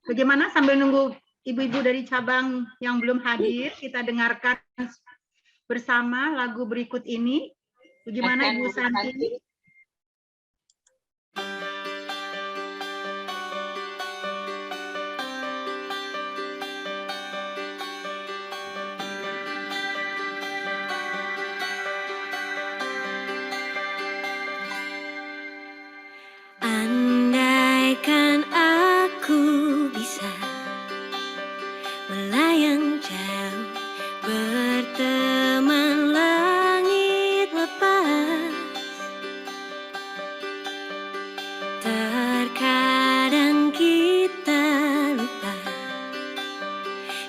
Bagaimana sambil nunggu ibu-ibu dari cabang yang belum hadir, kita dengarkan bersama lagu berikut ini. Bagaimana Ibu Santi? Andaikan aku bisa melayang jauh, berteman langit lepas. Terkadang kita lupa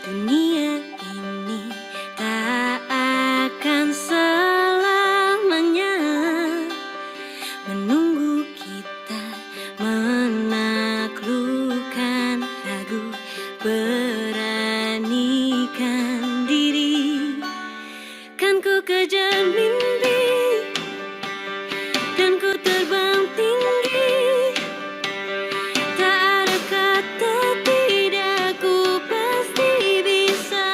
dunia ini tak akan selamanya menunggu kita menaklukkan ragu, beranikan diri. Kan ku kejar mimpi dan ku terbang tinggi, tak ada kata tidak, ku pasti bisa.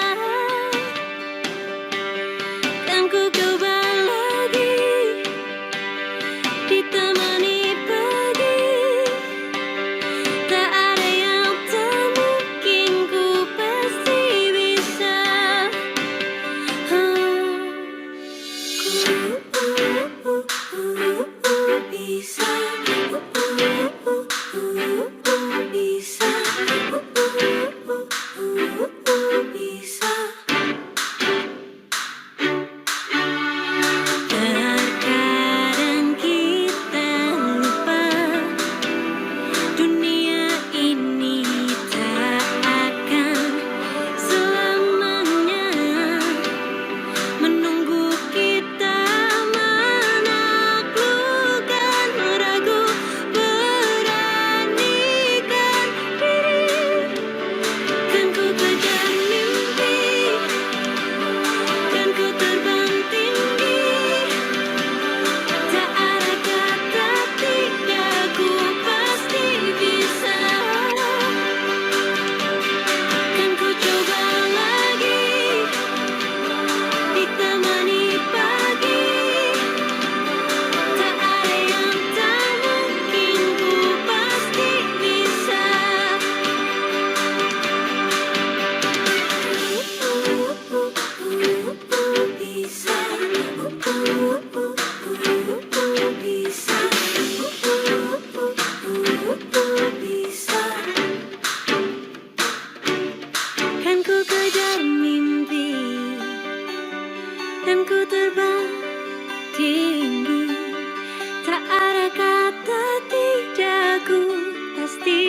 Kan ku coba lagi, ditemani pagi, tak ada yang tak mungkin, ku pasti bisa. Bisa, bisa, bisa. Terkadang kita lupa dunia ini tak akan selamanya menunggu kita menaklukkan ragu, beranikan diri. Kan ku kejar mimpi dan ku terbang tinggi, tak ada kata tidak, ku pasti bisa. Kan ku coba lagi, ditemani pagi, tak ada yang tak mungkin, ku pasti bisa. Bisa, bisa. Kan ku kejar mimpi dan ku terbang tinggi, tak ada kata tidak, ku pasti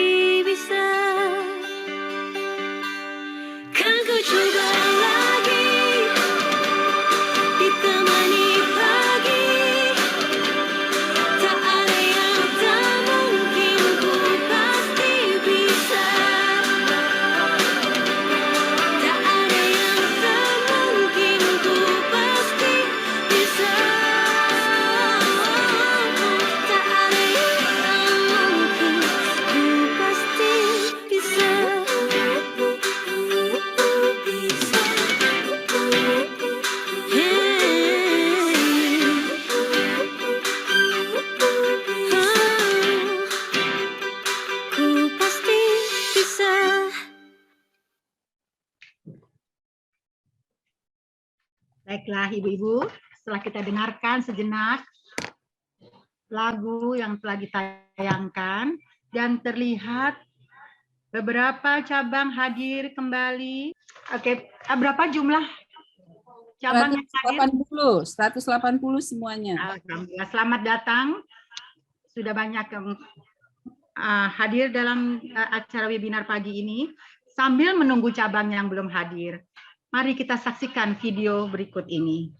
bisa. Kan ku coba lagi, ditemani pagi, tak ada yang tak mungkin, ku pasti bisa. Tak ada yang tak mungkin, ku pasti bisa. Tak ada yang tak mungkin, ku pasti bisa. Ku pasti bisa. Baiklah Ibu-ibu, setelah kita dengarkan sejenak lagu yang telah ditayangkan dan terlihat beberapa cabang hadir kembali. Oke, berapa jumlah cabang yang hadir? 180 semuanya. Alhamdulillah, selamat datang. Sudah banyak yang hadir dalam acara webinar pagi ini. Sambil menunggu cabang yang belum hadir, mari kita saksikan video berikut ini.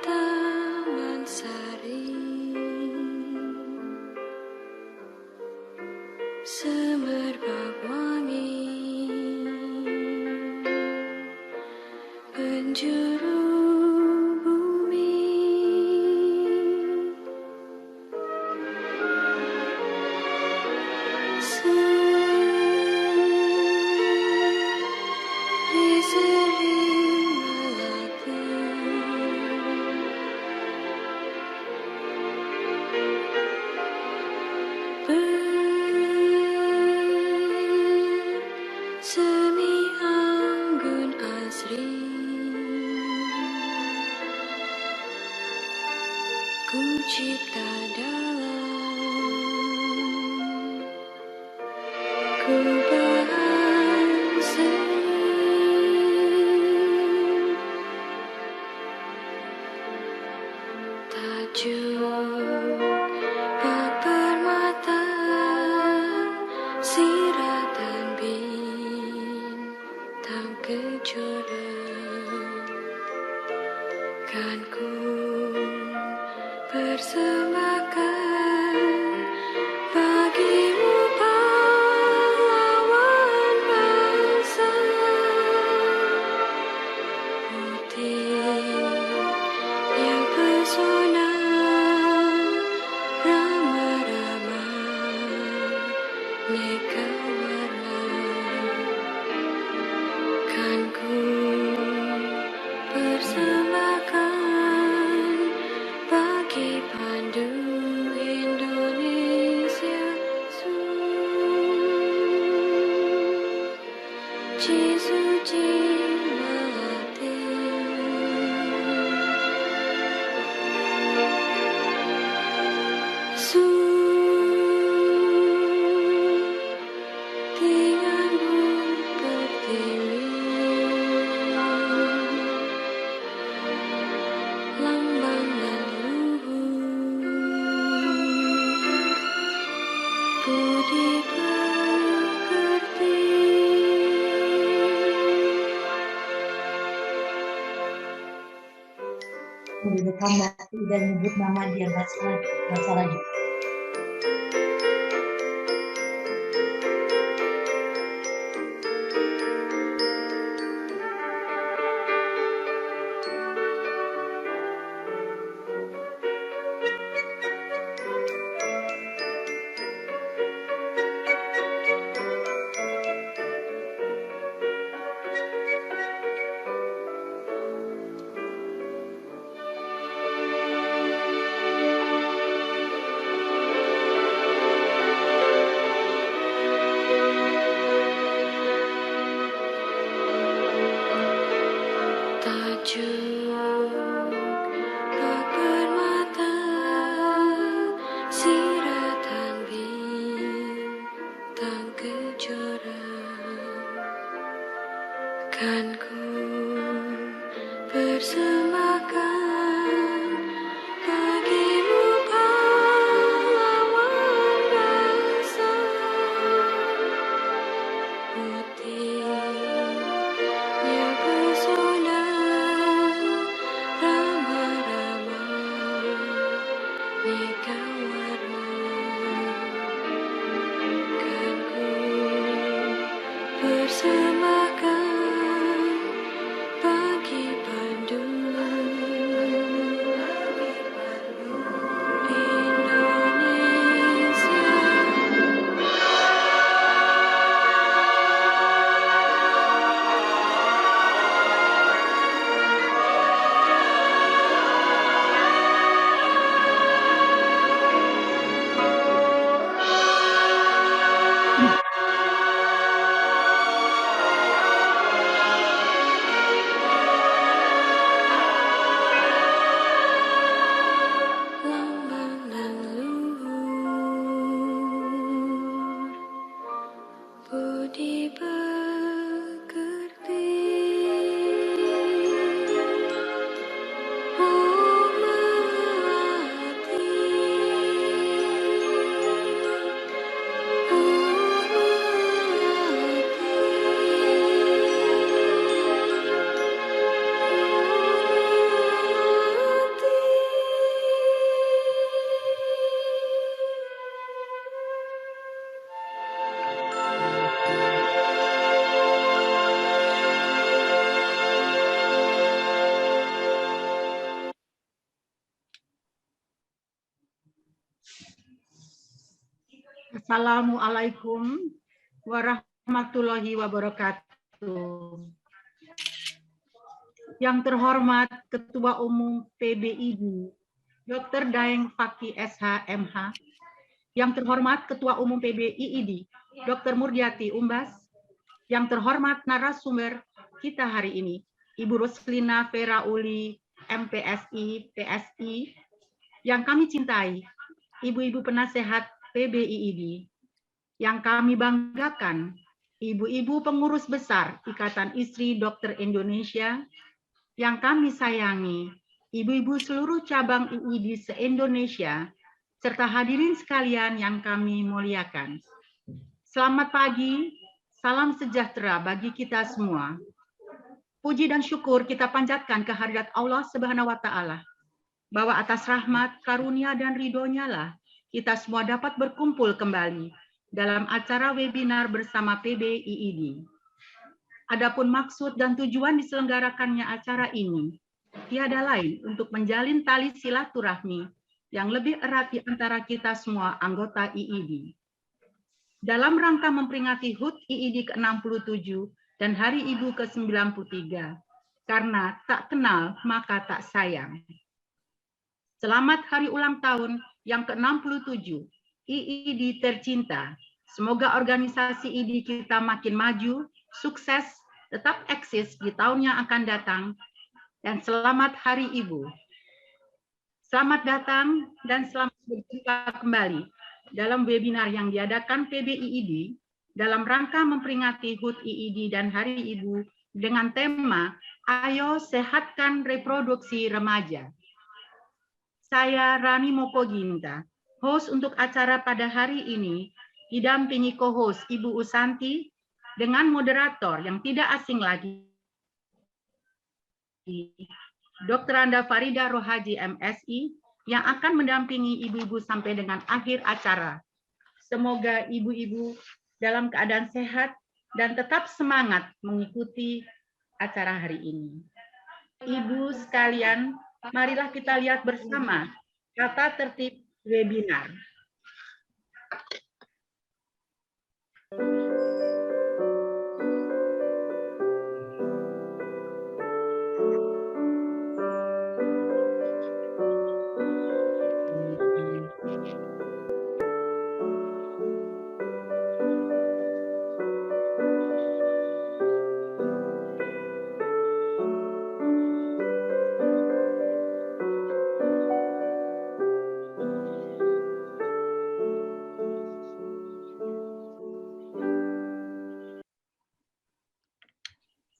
Taman Sari, semerbak wangi, penjuru bumi, seri-seri melati, bersemi anggun asri, ku cipta dalam kubah seni, tajuk bak permata, siratan bintang kejora, kan ku persembahkan bagimu pahlawan bangsa, putih yang pesona, ramah-ramah, neka warna, kan ku persembahkan bagi pandu Indonesia, suci melati, tinganmu pertiwi, lambang dan luhur, budi pekerti, Mendudukan waktu dan nyebut nama dia baca lagi. Assalamualaikum warahmatullahi wabarakatuh. Yang terhormat Ketua Umum PBID, Dr. Daeng Fakih SH MH. Yang terhormat Ketua Umum PBID, Dr. Murdiati Umbas. Yang terhormat narasumber kita hari ini, Ibu Roslina Vera Uli, MPSI, PSI. Yang kami cintai, ibu-ibu penasehat PBID. Yang kami banggakan, ibu-ibu pengurus besar Ikatan Istri Dokter Indonesia. Yang kami sayangi, ibu-ibu seluruh cabang IID se-Indonesia, serta hadirin sekalian yang kami muliakan. Selamat pagi, salam sejahtera bagi kita semua. Puji dan syukur kita panjatkan kehadirat Allah Subhanahu wa Ta'ala, bahwa atas rahmat, karunia, dan ridho-Nya lah kita semua dapat berkumpul kembali dalam acara webinar bersama PBID. Adapun maksud dan tujuan diselenggarakannya acara ini tiada lain untuk menjalin tali silaturahmi yang lebih erat di antara kita semua anggota IID. Dalam rangka memperingati HUT IID ke-67 dan Hari Ibu ke-93, karena tak kenal maka tak sayang. Selamat hari ulang tahun yang ke-67, IID tercinta. Semoga organisasi IID kita makin maju, sukses, tetap eksis di tahun yang akan datang, dan selamat Hari Ibu. Selamat datang dan selamat berjumpa kembali dalam webinar yang diadakan PBID dalam rangka memperingati HUT IID dan Hari Ibu dengan tema Ayo Sehatkan Reproduksi Remaja. Saya Rani Mokoginta, host untuk acara pada hari ini, didampingi co-host Ibu Usanti dengan moderator yang tidak asing lagi, Dr. Anda Farida Rohaji MSI, yang akan mendampingi ibu-ibu sampai dengan akhir acara. Semoga ibu-ibu dalam keadaan sehat dan tetap semangat mengikuti acara hari ini. Ibu sekalian, marilah kita lihat bersama tata tertib webinar.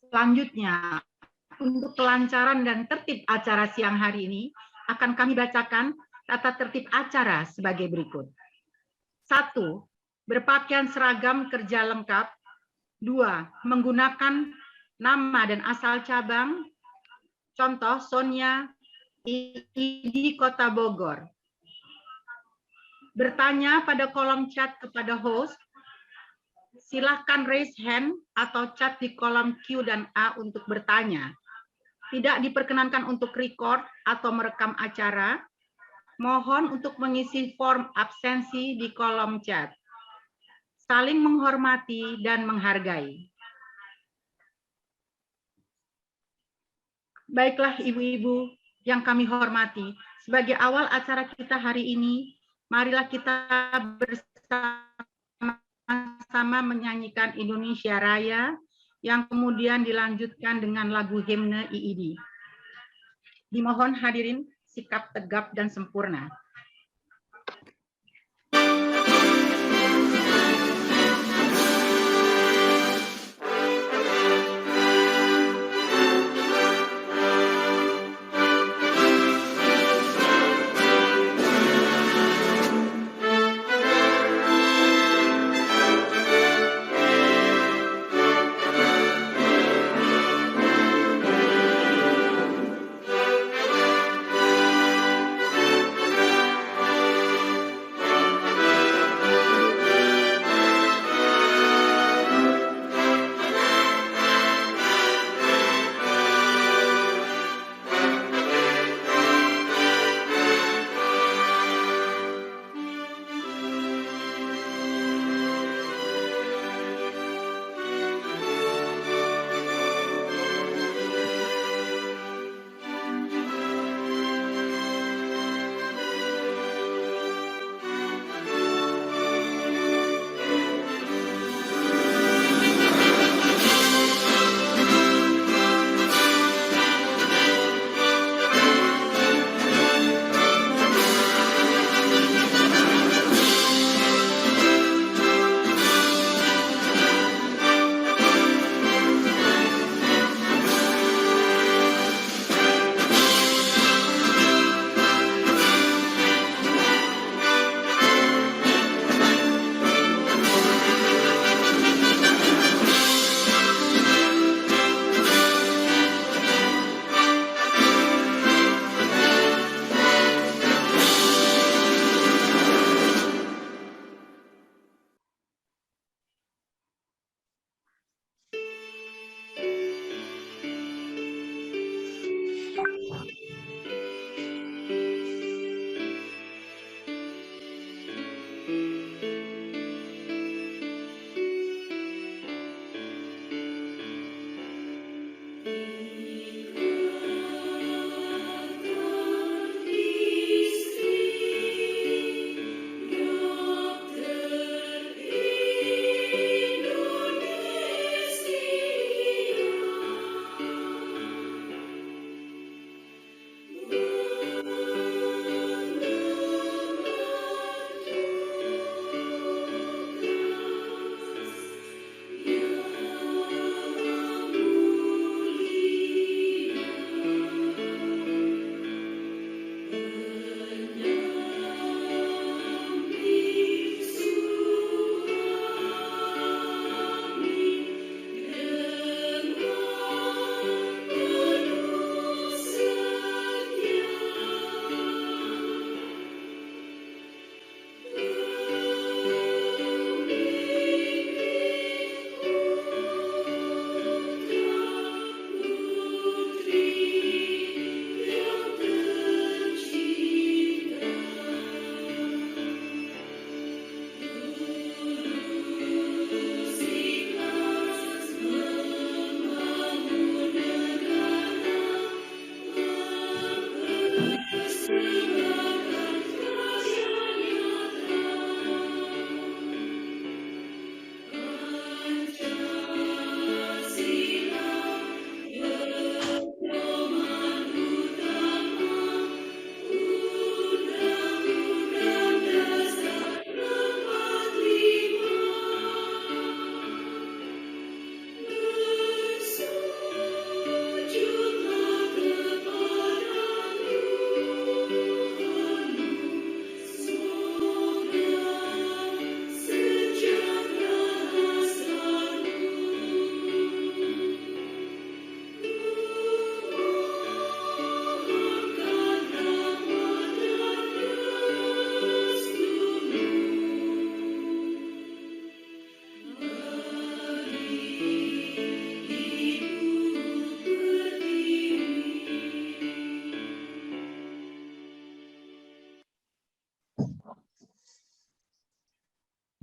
Selanjutnya, untuk kelancaran dan tertib acara siang hari ini, akan kami bacakan tata tertib acara sebagai berikut. 1. Berpakaian seragam kerja lengkap. 2. Menggunakan nama dan asal cabang. Contoh, Sonia, IID Kota Bogor. Bertanya pada kolom chat kepada host. Silahkan raise hand atau chat di kolom Q dan A untuk bertanya. Tidak diperkenankan untuk record atau merekam acara. Mohon untuk mengisi form absensi di kolom chat. Saling menghormati dan menghargai. Baiklah ibu-ibu yang kami hormati, sebagai awal acara kita hari ini, marilah kita bersama menyanyikan Indonesia Raya, yang kemudian dilanjutkan dengan lagu himne IID. Dimohon hadirin sikap tegap dan sempurna.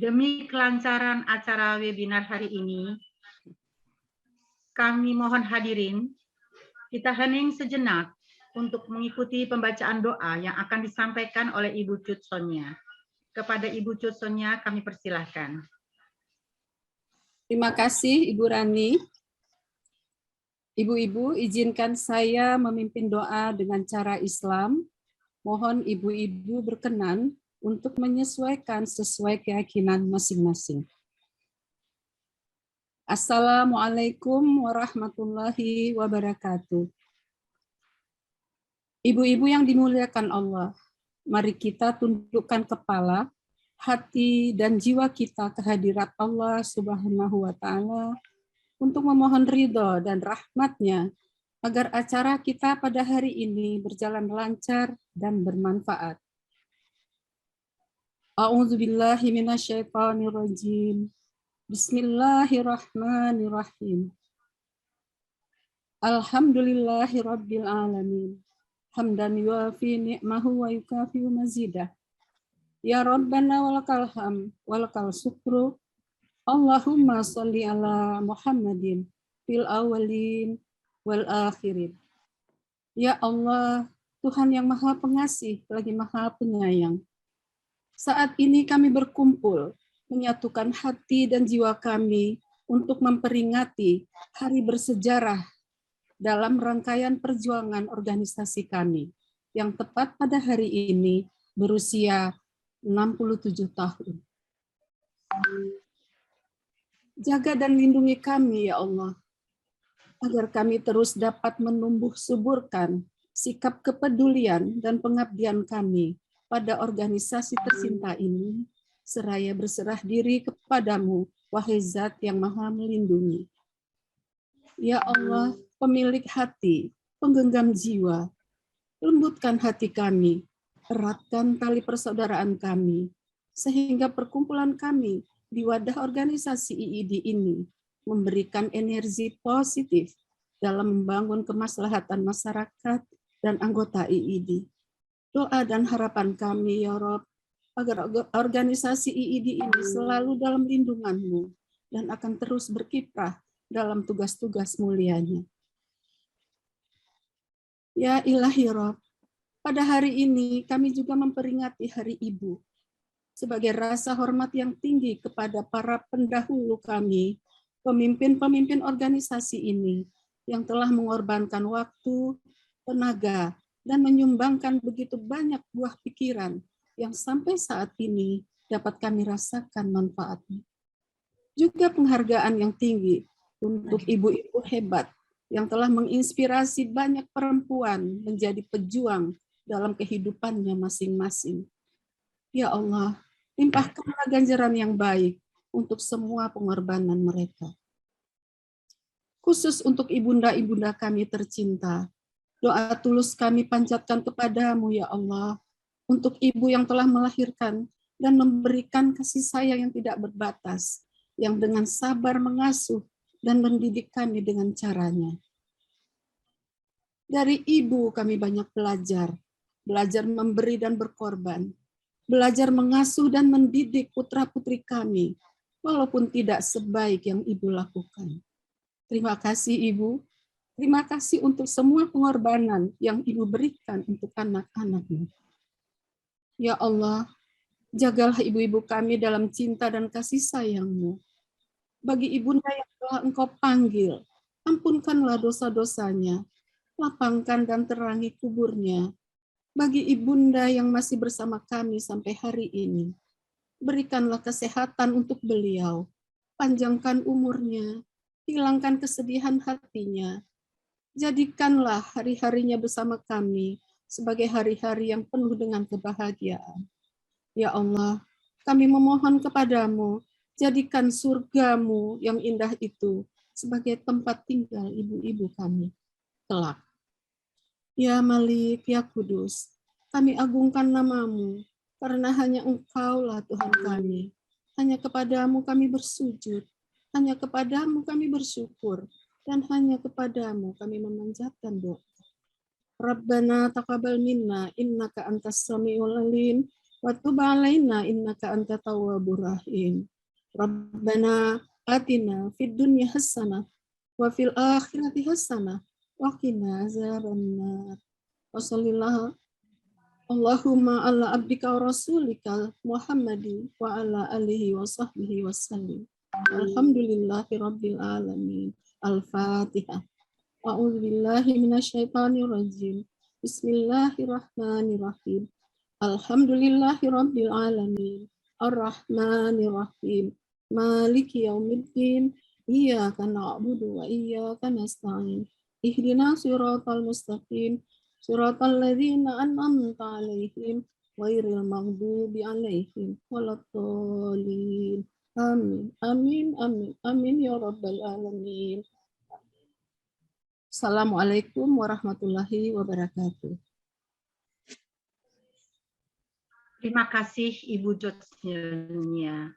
Demi kelancaran acara webinar hari ini, kami mohon hadirin, kita hening sejenak untuk mengikuti pembacaan doa yang akan disampaikan oleh Ibu Cut Sonia. Kepada Ibu Cut Sonia kami persilahkan. Terima kasih Ibu Rani. Ibu-ibu, izinkan saya memimpin doa dengan cara Islam. Mohon ibu-ibu berkenan untuk menyesuaikan sesuai keyakinan masing-masing. Assalamualaikum warahmatullahi wabarakatuh. Ibu-ibu yang dimuliakan Allah, mari kita tundukkan kepala, hati, dan jiwa kita ke hadirat Allah Subhanahu wa Ta'ala untuk memohon ridho dan rahmat-Nya agar acara kita pada hari ini berjalan lancar dan bermanfaat. A'udzubillahi minasyaitonirrajim. Bismillahirrahmanirrahim. Alhamdulillahirabbil alamin. Hamdan yuafi ni'mahu wa yukafi'u mazidah. Ya Rabbana walakal hamd walakal syukru. Allahumma sholli ala Muhammadin fil awwalin wal akhirin. Ya Allah, Tuhan yang Maha Pengasih lagi Maha Penyayang. Saat ini kami berkumpul menyatukan hati dan jiwa kami untuk memperingati hari bersejarah dalam rangkaian perjuangan organisasi kami yang tepat pada hari ini berusia 67 tahun. Jaga dan lindungi kami, ya Allah, agar kami terus dapat menumbuh suburkan sikap kepedulian dan pengabdian kami pada organisasi tercinta ini, seraya berserah diri kepadamu, wahai Zat yang Maha Melindungi. Ya Allah, pemilik hati, penggenggam jiwa, lembutkan hati kami, eratkan tali persaudaraan kami, sehingga perkumpulan kami di wadah organisasi IID ini memberikan energi positif dalam membangun kemaslahatan masyarakat dan anggota IID. Doa dan harapan kami, ya Rob, agar organisasi IID ini selalu dalam lindungan-Mu dan akan terus berkiprah dalam tugas-tugas mulianya. Ya Ilahi Rob, pada hari ini kami juga memperingati Hari Ibu sebagai rasa hormat yang tinggi kepada para pendahulu kami, pemimpin-pemimpin organisasi ini yang telah mengorbankan waktu, tenaga, dan menyumbangkan begitu banyak buah pikiran yang sampai saat ini dapat kami rasakan manfaatnya. Juga penghargaan yang tinggi untuk ibu-ibu hebat yang telah menginspirasi banyak perempuan menjadi pejuang dalam kehidupannya masing-masing. Ya Allah, limpahkanlah ganjaran yang baik untuk semua pengorbanan mereka. Khusus untuk ibunda-ibunda kami tercinta, doa tulus kami panjatkan kepadamu, ya Allah, untuk ibu yang telah melahirkan dan memberikan kasih sayang yang tidak berbatas, yang dengan sabar mengasuh dan mendidik kami dengan caranya. Dari ibu kami banyak belajar memberi dan berkorban, belajar mengasuh dan mendidik putra-putri kami, walaupun tidak sebaik yang Ibu lakukan. Terima kasih Ibu, terima kasih untuk semua pengorbanan yang Ibu berikan untuk anak-anak-Mu. Ya Allah, jagalah ibu-ibu kami dalam cinta dan kasih sayang-Mu. Bagi ibunda yang telah Engkau panggil, ampunkanlah dosa-dosanya, lapangkan dan terangi kuburnya. Bagi ibunda yang masih bersama kami sampai hari ini, berikanlah kesehatan untuk beliau, panjangkan umurnya, hilangkan kesedihan hatinya, jadikanlah hari-harinya bersama kami sebagai hari-hari yang penuh dengan kebahagiaan. Ya Allah, kami memohon kepadamu, jadikan surgamu yang indah itu sebagai tempat tinggal ibu-ibu kami kelak. Ya Malik, ya Kudus, kami agungkan namamu, karena hanya Engkaulah Tuhan kami. Hanya kepadamu kami bersujud, hanya kepadamu kami bersyukur, dan hanya kepadamu kami memanjatkan doa. Rabbana taqabbal minna innaka antas samiul alim wa tub 'alaina innaka antat tawwabur rahim. Rabbana atina fid dunya hasanah wa fil akhirati hasanah wa qina azabannar. Wa sallallahu Allahumma ala abdika wa rasulika Muhammadi wa ala alihi wa sahbihi wa sallim. Alhamdulillahi rabbil alamin. Al-Fatihah. A'udzu billahi minasyaitonir rajim. Bismillahirrahmanirrahim. Alhamdulillahi rabbil alamin. Ar-Rahmanir Rahim. Maliki yaumiddin. Iyyaka na'budu wa iyyaka nasta'in. Ihdinas siratal mustaqim. Siratal ladzina an'amta 'alaihim ghairil maghdubi 'alaihim waladdallin. Amin. Amin. Amin. Amin ya rabbal alamin. Assalamualaikum warahmatullahi wabarakatuh. Terima kasih Ibu Jotnya.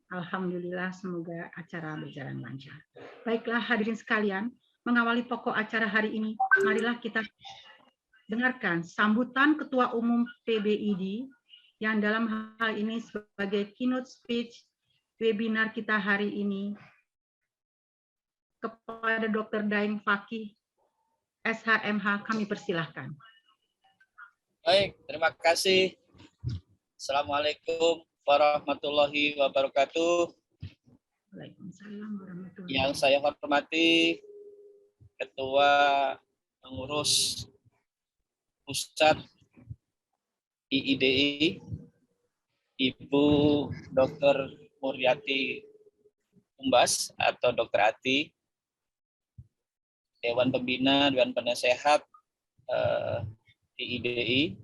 Alhamdulillah, semoga acara berjalan lancar. Baiklah hadirin sekalian, mengawali pokok acara hari ini, marilah kita dengarkan sambutan Ketua Umum PBID yang dalam hal ini sebagai keynote speech webinar kita hari ini kepada Dr. Daeng Fakih, SHMH, kami persilahkan. Baik, terima kasih. Assalamualaikum warahmatullahi wabarakatuh. Waalaikumsalam warahmatullahi wabarakatuh. Yang saya hormati Ketua Pengurus Pusat IIDI, Ibu Dr. Muryati Umbas atau Dr. Ati, Dewan Pembina, Dewan Penasehat IIDI,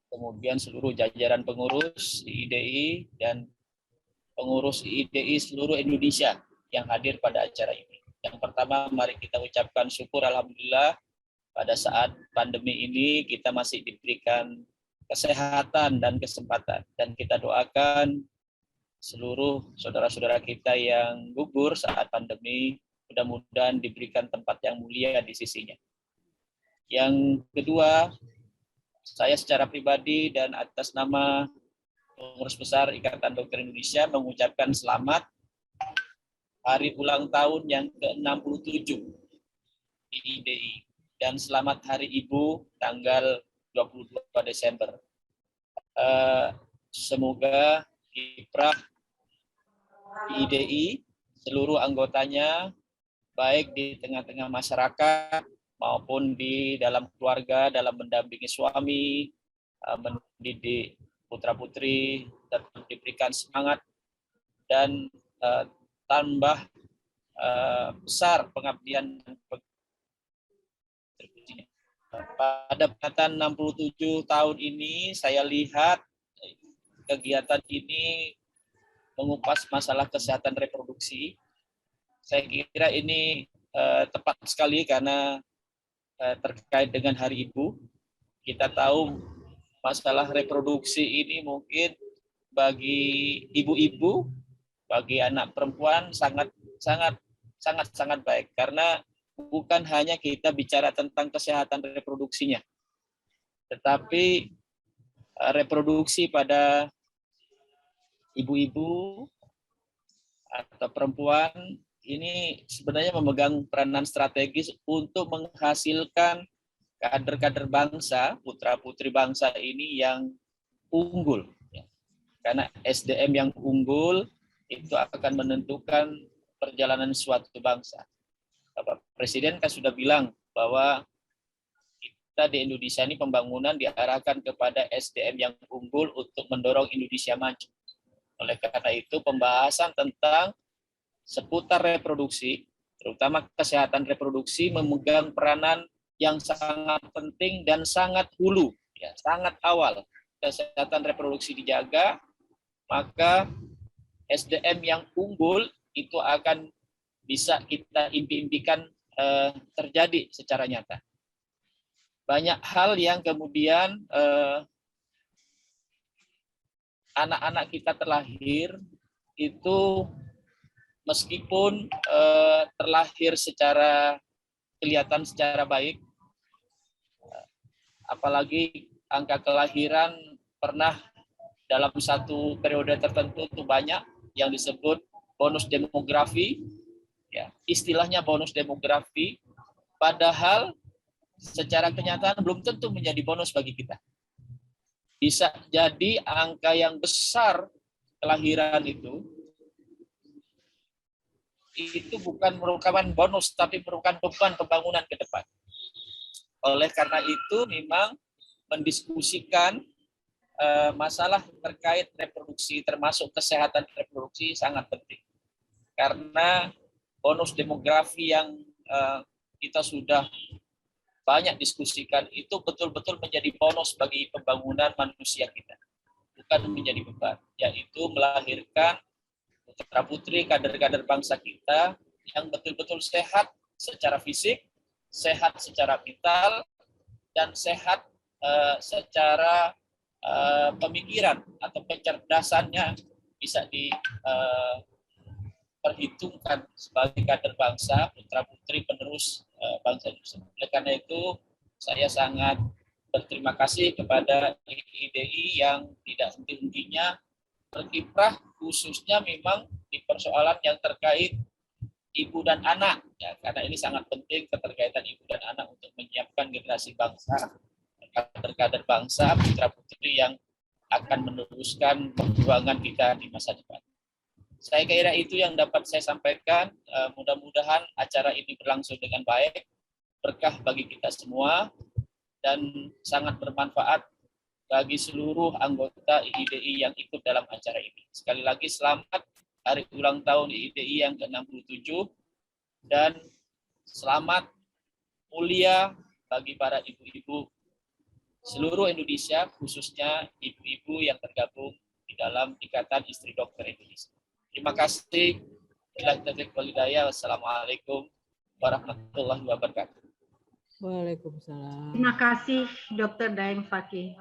kemudian seluruh jajaran pengurus IIDI dan pengurus IIDI seluruh Indonesia yang hadir pada acara ini. Yang pertama, mari kita ucapkan syukur alhamdulillah pada saat pandemi ini kita masih diberikan kesehatan dan kesempatan, dan kita doakan seluruh saudara-saudara kita yang gugur saat pandemi mudah-mudahan diberikan tempat yang mulia di sisinya. Yang kedua, saya secara pribadi dan atas nama Pengurus Besar Ikatan Dokter Indonesia mengucapkan selamat hari ulang tahun yang ke-67 IIDI dan selamat Hari Ibu tanggal 22 Desember. Semoga kiprah IIDI seluruh anggotanya baik di tengah-tengah masyarakat maupun di dalam keluarga, dalam mendampingi suami, mendidik putra-putri, tetap diberikan semangat dan tambah besar pengabdian dan kontribusinya. Pada peringatan 67 tahun ini, saya lihat kegiatan ini mengupas masalah kesehatan reproduksi. Saya kira ini tepat sekali karena terkait dengan Hari Ibu. Kita tahu masalah reproduksi ini mungkin bagi ibu-ibu, bagi anak perempuan sangat baik karena bukan hanya kita bicara tentang kesehatan reproduksinya, tetapi reproduksi pada ibu-ibu atau perempuan ini sebenarnya memegang peranan strategis untuk menghasilkan kader-kader bangsa, putra-putri bangsa ini yang unggul. Karena SDM yang unggul itu akan menentukan perjalanan suatu bangsa. Bapak Presiden kan sudah bilang bahwa kita di Indonesia ini pembangunan diarahkan kepada SDM yang unggul untuk mendorong Indonesia maju. Oleh karena itu pembahasan tentang seputar reproduksi, terutama kesehatan reproduksi memegang peranan yang sangat penting dan sangat hulu, ya, sangat awal. Kesehatan reproduksi dijaga, maka SDM yang unggul itu akan bisa kita impi-impikan terjadi secara nyata. Banyak hal yang kemudian anak-anak kita terlahir itu meskipun terlahir secara kelihatan secara baik, apalagi angka kelahiran pernah dalam satu periode tertentu itu banyak yang disebut bonus demografi, ya, istilahnya bonus demografi, padahal secara kenyataan belum tentu menjadi bonus bagi kita. Bisa jadi angka yang besar kelahiran itu bukan merupakan bonus, tapi merupakan beban pembangunan ke depan. Oleh karena itu, memang mendiskusikan masalah terkait reproduksi, termasuk kesehatan reproduksi, sangat penting. Karena bonus demografi yang kita sudah banyak diskusikan itu betul-betul menjadi bonus bagi pembangunan manusia kita, bukan menjadi beban, yaitu melahirkan putra-putri kader-kader bangsa kita yang betul-betul sehat secara fisik, sehat secara mental, dan sehat secara pemikiran atau kecerdasannya bisa diperhitungkan sebagai kader bangsa, putra-putri penerus bangsa Indonesia. Oleh karena itu, saya sangat berterima kasih kepada IIDI yang tidak henti-hentinya berkiprah, khususnya memang di persoalan yang terkait ibu dan anak, ya, karena ini sangat penting keterkaitan ibu dan anak untuk menyiapkan generasi bangsa, kader-kader bangsa, putra-putri yang akan meneruskan perjuangan kita di masa depan. Saya kira itu yang dapat saya sampaikan. Mudah-mudahan acara ini berlangsung dengan baik, berkah bagi kita semua, dan sangat bermanfaat bagi seluruh anggota IIDI yang ikut dalam acara ini. Sekali lagi selamat hari ulang tahun IIDI yang ke-67, dan selamat mulia bagi para ibu-ibu seluruh Indonesia, khususnya ibu-ibu yang tergabung di dalam Ikatan Istri Dokter Indonesia. Terima kasih. Wassalamualaikum warahmatullahi wabarakatuh. Waalaikumsalam. Terima kasih Dr. Daeng Fakih.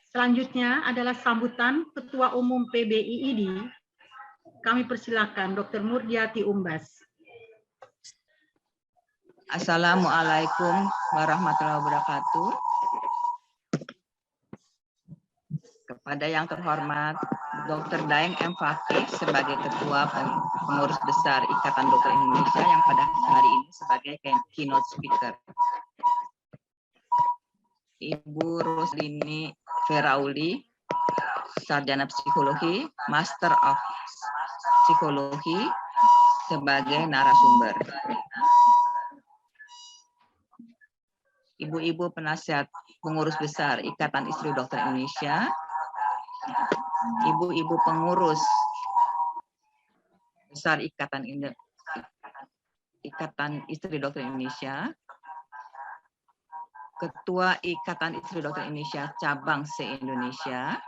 Selanjutnya adalah sambutan Ketua Umum PBIID. Kami persilakan Dr. Murdiati Umbas. Assalamualaikum warahmatullahi wabarakatuh. Kepada yang terhormat Dr. Daeng M. Fakih sebagai Ketua Pengurus Besar Ikatan Dokter Indonesia yang pada hari ini sebagai keynote speaker. Ibu Roslini Ferauli, Sarjana Psikologi, Master of Psikologi sebagai narasumber. Ibu-ibu penasihat pengurus besar Ikatan Istri Dokter Indonesia, ibu-ibu pengurus besar Ikatan Istri Dokter Indonesia, Ketua Ikatan Istri Dokter Indonesia cabang se-Indonesia,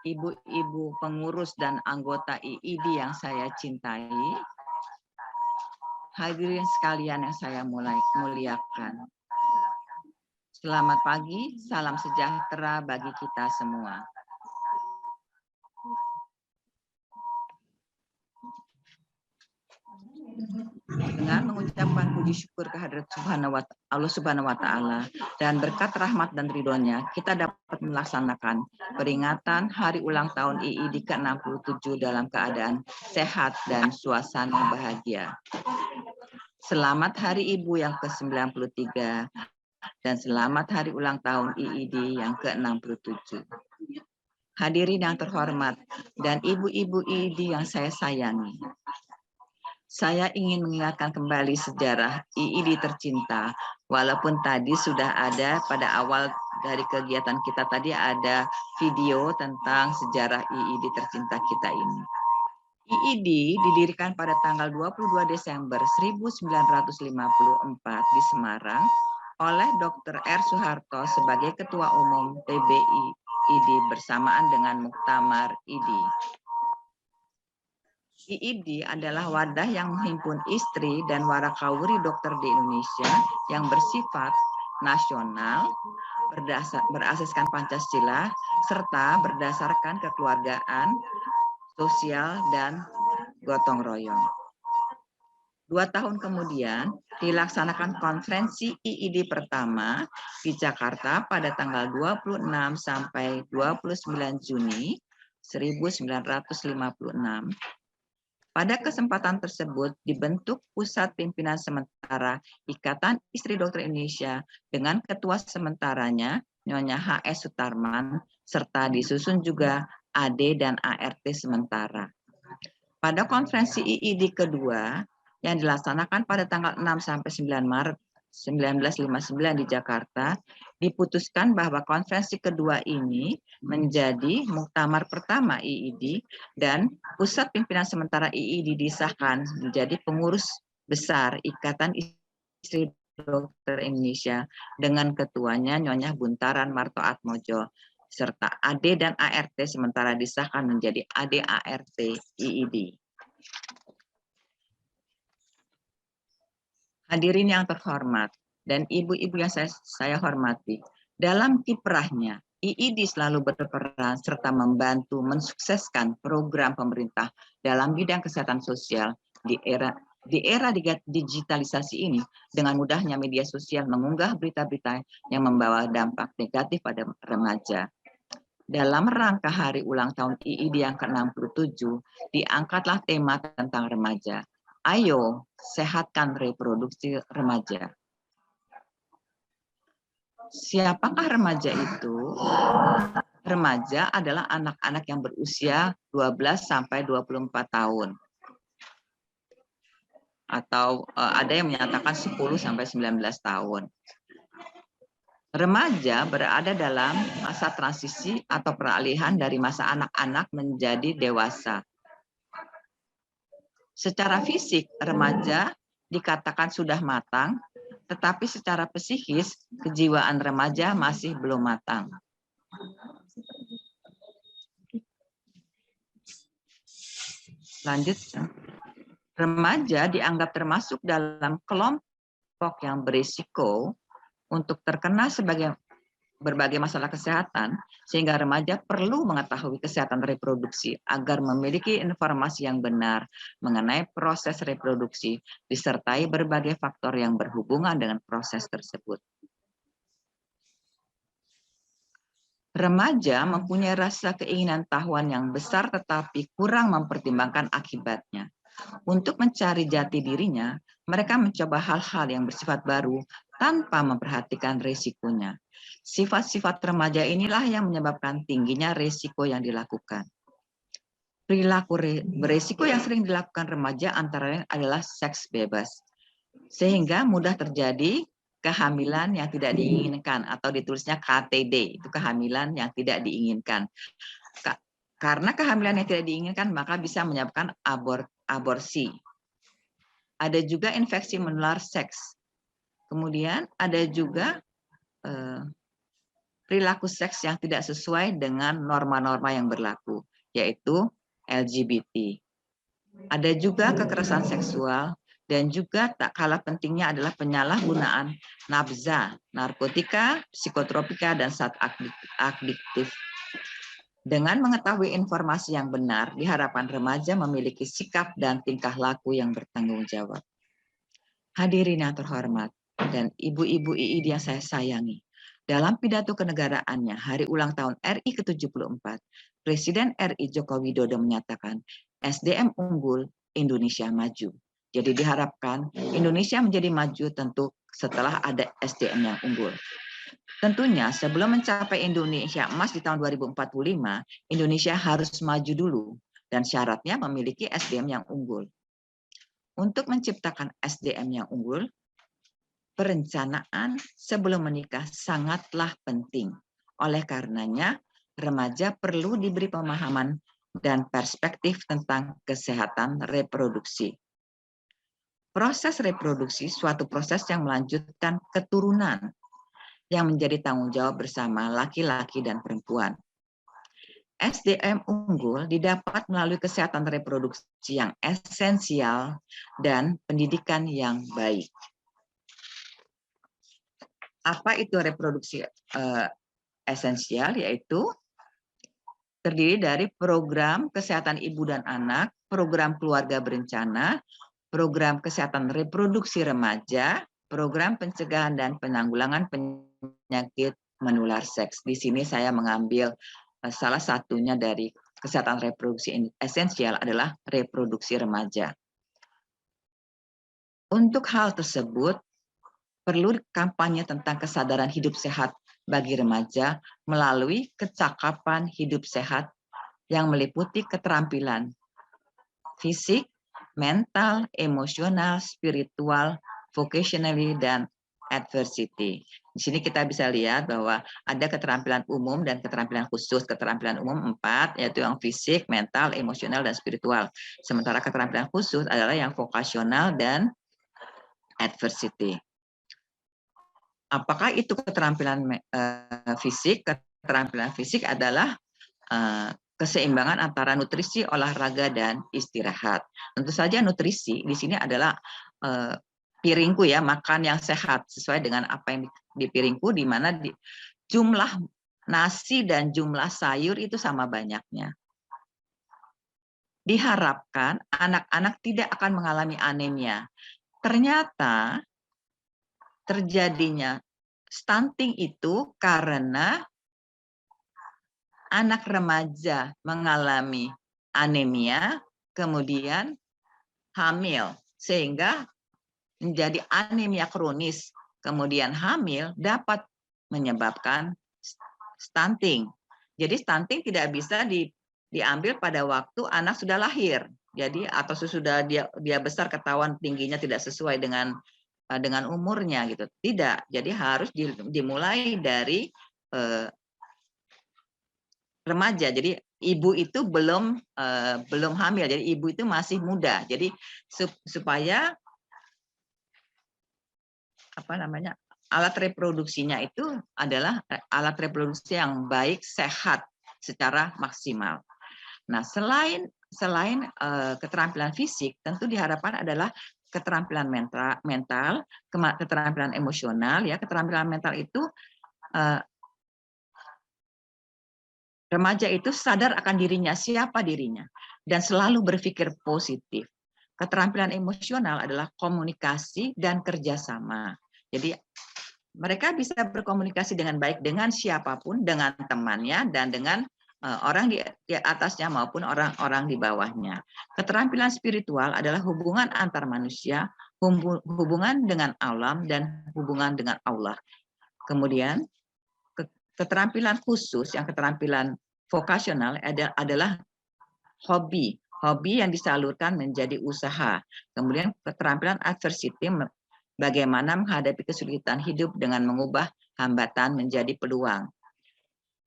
ibu-ibu pengurus dan anggota IID yang saya cintai, hadirin sekalian yang saya muliakan. Selamat pagi, salam sejahtera bagi kita semua. Dengan mengucapkan puji syukur kehadirat Allah Subhanahu wa Ta'ala dan berkat rahmat dan ridhonya, kita dapat melaksanakan peringatan hari ulang tahun IID ke-67 dalam keadaan sehat dan suasana bahagia. Selamat Hari Ibu yang ke-93 dan selamat hari ulang tahun IID yang ke-67. Hadirin yang terhormat dan ibu-ibu IID yang saya sayangi. Saya ingin mengingatkan kembali sejarah IID tercinta, walaupun tadi sudah ada pada awal dari kegiatan kita tadi ada video tentang sejarah IID tercinta kita ini. IID didirikan pada tanggal 22 Desember 1954 di Semarang oleh Dr. R. Soeharto sebagai Ketua Umum PBIID bersamaan dengan Muktamar ID. IID adalah wadah yang menghimpun istri dan warakawuri dokter di Indonesia yang bersifat nasional, berasaskan Pancasila, serta berdasarkan kekeluargaan, sosial, dan gotong royong. 2 tahun kemudian, dilaksanakan konferensi IID pertama di Jakarta pada tanggal 26 sampai 29 Juni 1956. Pada kesempatan tersebut dibentuk Pusat Pimpinan Sementara Ikatan Istri Dokter Indonesia dengan ketua sementaranya Nyonya H.S. Sutarman, serta disusun juga AD dan ART sementara. Pada konferensi IID kedua yang dilaksanakan pada tanggal 6 sampai 9 Maret 1959 di Jakarta, diputuskan bahwa konferensi kedua ini menjadi muktamar pertama IID dan Pusat Pimpinan Sementara IID disahkan menjadi pengurus besar Ikatan Istri Dokter Indonesia dengan ketuanya Nyonya Buntaran Marto Atmojo, serta AD dan ART sementara disahkan menjadi AD ART IID. Hadirin yang terhormat dan ibu-ibu yang saya hormati, dalam kiprahnya IID selalu berperan serta membantu mensukseskan program pemerintah dalam bidang kesehatan sosial di era digitalisasi ini. Dengan mudahnya media sosial mengunggah berita-berita yang membawa dampak negatif pada remaja. Dalam rangka hari ulang tahun IID yang ke-67, diangkatlah tema tentang remaja. Ayo, sehatkan reproduksi remaja. Siapakah remaja itu? Remaja adalah anak-anak yang berusia 12 sampai 24 tahun. Atau ada yang menyatakan 10 sampai 19 tahun. Remaja berada dalam masa transisi atau peralihan dari masa anak-anak menjadi dewasa. Secara fisik, remaja dikatakan sudah matang, tetapi secara psikis, kejiwaan remaja masih belum matang. Lanjut. Remaja dianggap termasuk dalam kelompok yang berisiko untuk terkena berbagai masalah kesehatan, sehingga remaja perlu mengetahui kesehatan reproduksi agar memiliki informasi yang benar mengenai proses reproduksi, disertai berbagai faktor yang berhubungan dengan proses tersebut. Remaja mempunyai rasa keinginan tahuan yang besar tetapi kurang mempertimbangkan akibatnya. Untuk mencari jati dirinya, mereka mencoba hal-hal yang bersifat baru tanpa memperhatikan risikonya. Sifat-sifat remaja inilah yang menyebabkan tingginya risiko yang dilakukan. Perilaku berisiko yang sering dilakukan remaja antara lain adalah seks bebas, sehingga mudah terjadi kehamilan yang tidak diinginkan, atau ditulisnya KTD, itu kehamilan yang tidak diinginkan. Karena kehamilan yang tidak diinginkan, maka bisa menyebabkan aborsi. Ada juga infeksi menular seks. Kemudian ada juga perilaku seks yang tidak sesuai dengan norma-norma yang berlaku, yaitu LGBT. Ada juga kekerasan seksual, dan juga tak kalah pentingnya adalah penyalahgunaan nafza, narkotika, psikotropika, dan zat adiktif. Dengan mengetahui informasi yang benar, diharapkan remaja memiliki sikap dan tingkah laku yang bertanggung jawab. Hadirin yang terhormat dan ibu-ibu IID yang saya sayangi, dalam pidato kenegaraannya hari ulang tahun RI ke-74, Presiden RI Joko Widodo menyatakan SDM unggul, Indonesia maju. Jadi diharapkan Indonesia menjadi maju tentu setelah ada SDM yang unggul. Tentunya sebelum mencapai Indonesia emas di tahun 2045, Indonesia harus maju dulu dan syaratnya memiliki SDM yang unggul. Untuk menciptakan SDM yang unggul, perencanaan sebelum menikah sangatlah penting. Oleh karenanya, remaja perlu diberi pemahaman dan perspektif tentang kesehatan reproduksi. Proses reproduksi suatu proses yang melanjutkan keturunan yang menjadi tanggung jawab bersama laki-laki dan perempuan. SDM unggul didapat melalui kesehatan reproduksi yang esensial dan pendidikan yang baik. Apa itu reproduksi esensial? Yaitu terdiri dari program kesehatan ibu dan anak, program keluarga berencana, program kesehatan reproduksi remaja, program pencegahan dan penanggulangan penyakit menular seks. Di sini saya mengambil salah satunya dari kesehatan reproduksi esensial adalah reproduksi remaja. Untuk hal tersebut, perlu kampanye tentang kesadaran hidup sehat bagi remaja melalui kecakapan hidup sehat yang meliputi keterampilan fisik, mental, emosional, spiritual, vocationally, dan adversity. Di sini kita bisa lihat bahwa ada keterampilan umum dan keterampilan khusus. Keterampilan umum 4, yaitu yang fisik, mental, emosional, dan spiritual. Sementara keterampilan khusus adalah yang vokasional dan adversity. Apakah itu keterampilan fisik? Keterampilan fisik adalah keseimbangan antara nutrisi, olahraga, dan istirahat. Tentu saja nutrisi di sini adalah piringku ya, makan yang sehat sesuai dengan apa yang di piringku, di mana jumlah nasi dan jumlah sayur itu sama banyaknya. Diharapkan anak-anak tidak akan mengalami anemia. Ternyata terjadinya stunting itu karena anak remaja mengalami anemia, kemudian hamil, sehingga menjadi anemia kronis, kemudian hamil dapat menyebabkan stunting. Jadi stunting tidak bisa diambil pada waktu anak sudah lahir. Jadi atau sesudah dia besar ketahuan tingginya tidak sesuai dengan umurnya gitu. Tidak. Jadi harus dimulai dari remaja. Jadi ibu itu belum hamil. Jadi ibu itu masih muda. Jadi supaya alat reproduksinya itu adalah alat reproduksi yang baik, sehat secara maksimal. Nah, selain keterampilan fisik, tentu diharapkan adalah keterampilan mental, keterampilan emosional. Ya, keterampilan mental itu remaja itu sadar akan dirinya, siapa dirinya, dan selalu berpikir positif. Keterampilan emosional adalah komunikasi dan kerjasama. Jadi mereka bisa berkomunikasi dengan baik dengan siapapun, dengan temannya, dan dengan orang di atasnya maupun orang-orang di bawahnya. Keterampilan spiritual adalah hubungan antar manusia, hubungan dengan alam, dan hubungan dengan Allah. Kemudian keterampilan khusus, yang keterampilan vokasional adalah hobi yang disalurkan menjadi usaha. Kemudian keterampilan adversity, bagaimana menghadapi kesulitan hidup dengan mengubah hambatan menjadi peluang.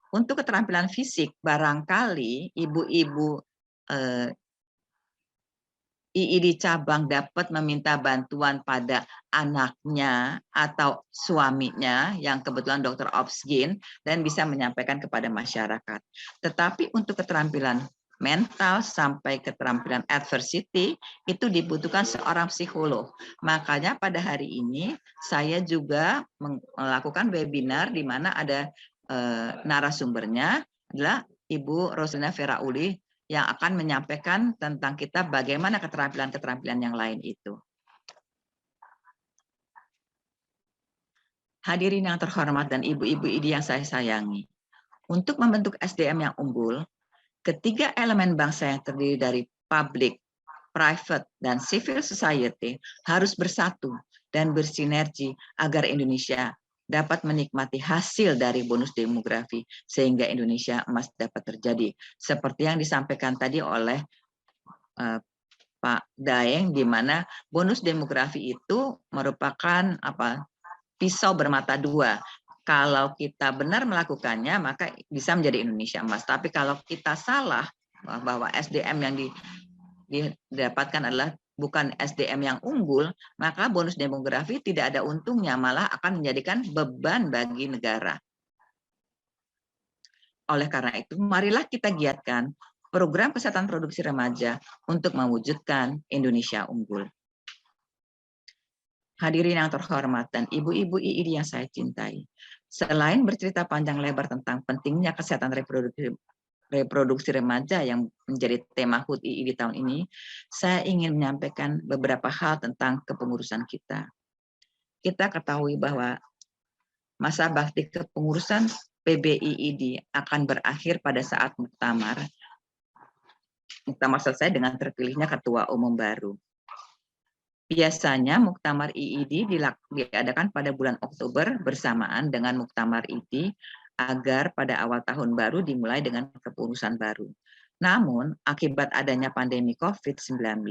Untuk keterampilan fisik, barangkali ibu-ibu IID cabang dapat meminta bantuan pada anaknya atau suaminya yang kebetulan dokter obsgin dan bisa menyampaikan kepada masyarakat. Tetapi untuk keterampilan mental sampai keterampilan adversity itu dibutuhkan seorang psikolog. Makanya pada hari ini saya juga melakukan webinar di mana ada narasumbernya adalah Ibu Roslina Ferauli yang akan menyampaikan tentang kita bagaimana keterampilan-keterampilan yang lain itu. Hadirin yang terhormat dan ibu-ibu IID yang saya sayangi, untuk membentuk SDM yang unggul, ketiga elemen bangsa yang terdiri dari public, private, dan civil society harus bersatu dan bersinergi agar Indonesia dapat menikmati hasil dari bonus demografi sehingga Indonesia emas dapat terjadi. Seperti yang disampaikan tadi oleh Pak Daeng, di mana bonus demografi itu merupakan pisau bermata dua. Kalau kita benar melakukannya, maka bisa menjadi Indonesia emas. Tapi kalau kita salah, bahwa SDM yang didapatkan adalah bukan SDM yang unggul, maka bonus demografi tidak ada untungnya, malah akan menjadikan beban bagi negara. Oleh karena itu, marilah kita giatkan program kesehatan produksi remaja untuk mewujudkan Indonesia unggul. Hadirin yang terhormat dan ibu-ibu IID yang saya cintai, selain bercerita panjang lebar tentang pentingnya kesehatan reproduksi reproduksi remaja yang menjadi tema HUT II di tahun ini, saya ingin menyampaikan beberapa hal tentang kepengurusan kita. Kita ketahui bahwa masa bakti kepengurusan PBIID akan berakhir pada saat muktamar selesai dengan terpilihnya ketua umum baru. Biasanya muktamar IID diadakan pada bulan Oktober bersamaan dengan muktamar ID agar pada awal tahun baru dimulai dengan kepengurusan baru. Namun, akibat adanya pandemi COVID-19,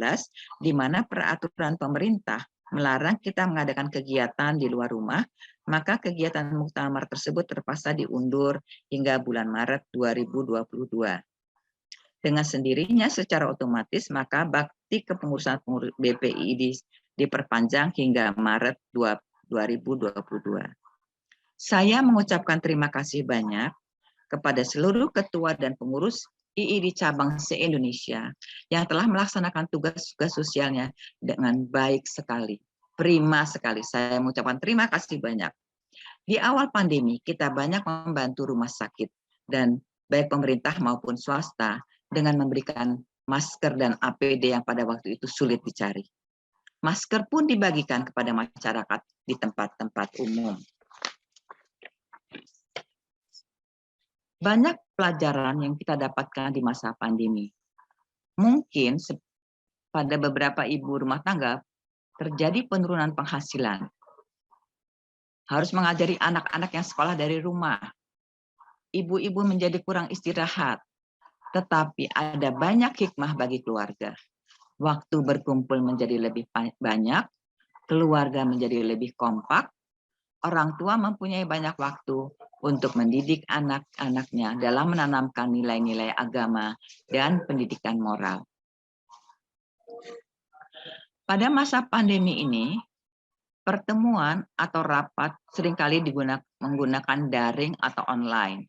di mana peraturan pemerintah melarang kita mengadakan kegiatan di luar rumah, maka kegiatan muktamar tersebut terpaksa diundur hingga bulan Maret 2022. Dengan sendirinya secara otomatis, maka bakti kepengurusan BPI diperpanjang hingga Maret 2022. Saya mengucapkan terima kasih banyak kepada seluruh ketua dan pengurus IID cabang se-Indonesia yang telah melaksanakan tugas-tugas sosialnya dengan baik sekali, prima sekali. Saya mengucapkan terima kasih banyak. Di awal pandemi, kita banyak membantu rumah sakit dan baik pemerintah maupun swasta dengan memberikan masker dan APD yang pada waktu itu sulit dicari. Masker pun dibagikan kepada masyarakat di tempat-tempat umum. Banyak pelajaran yang kita dapatkan di masa pandemi. Mungkin pada beberapa ibu rumah tangga terjadi penurunan penghasilan. Harus mengajari anak-anak yang sekolah dari rumah. Ibu-ibu menjadi kurang istirahat. Tetapi ada banyak hikmah bagi keluarga. Waktu berkumpul menjadi lebih banyak, keluarga menjadi lebih kompak, orang tua mempunyai banyak waktu untuk mendidik anak-anaknya dalam menanamkan nilai-nilai agama dan pendidikan moral. Pada masa pandemi ini, pertemuan atau rapat seringkali menggunakan daring atau online.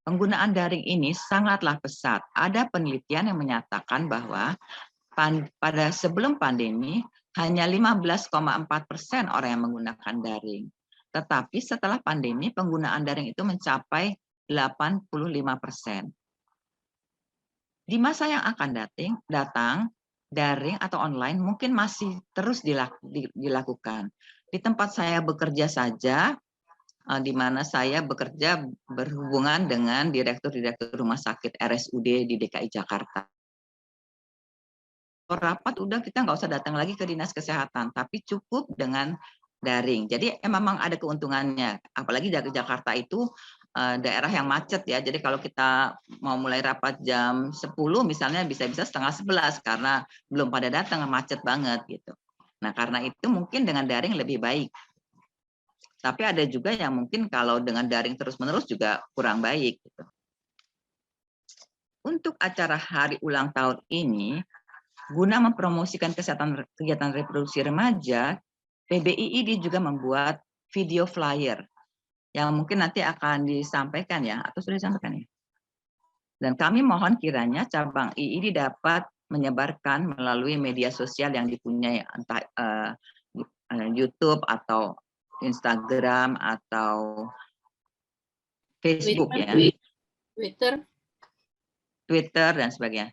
Penggunaan daring ini sangatlah pesat. Ada penelitian yang menyatakan bahwa pada sebelum pandemi hanya 15,4% orang yang menggunakan daring. Tetapi setelah pandemi penggunaan daring itu mencapai 85%. Di masa yang akan datang, daring atau online mungkin masih terus dilakukan. Di tempat saya bekerja saja, di mana saya bekerja berhubungan dengan direktur-direktur rumah sakit RSUD di DKI Jakarta. Rapat udah kita nggak usah datang lagi ke dinas kesehatan, tapi cukup dengan daring. Jadi memang ada keuntungannya, apalagi di Jakarta itu daerah yang macet ya. Jadi kalau kita mau mulai rapat jam 10 misalnya bisa-bisa setengah 11 karena belum pada datang, macet banget gitu. Nah karena itu mungkin dengan daring lebih baik. Tapi ada juga yang mungkin kalau dengan daring terus-menerus juga kurang baik. Gitu. Untuk acara hari ulang tahun ini, guna mempromosikan kegiatan reproduksi remaja, PBIID juga membuat video flyer yang mungkin nanti akan disampaikan ya, atau sudah disampaikan ya. Dan kami mohon kiranya cabang IID dapat menyebarkan melalui media sosial yang dipunyai, entah YouTube atau Instagram atau Facebook Twitter dan sebagainya.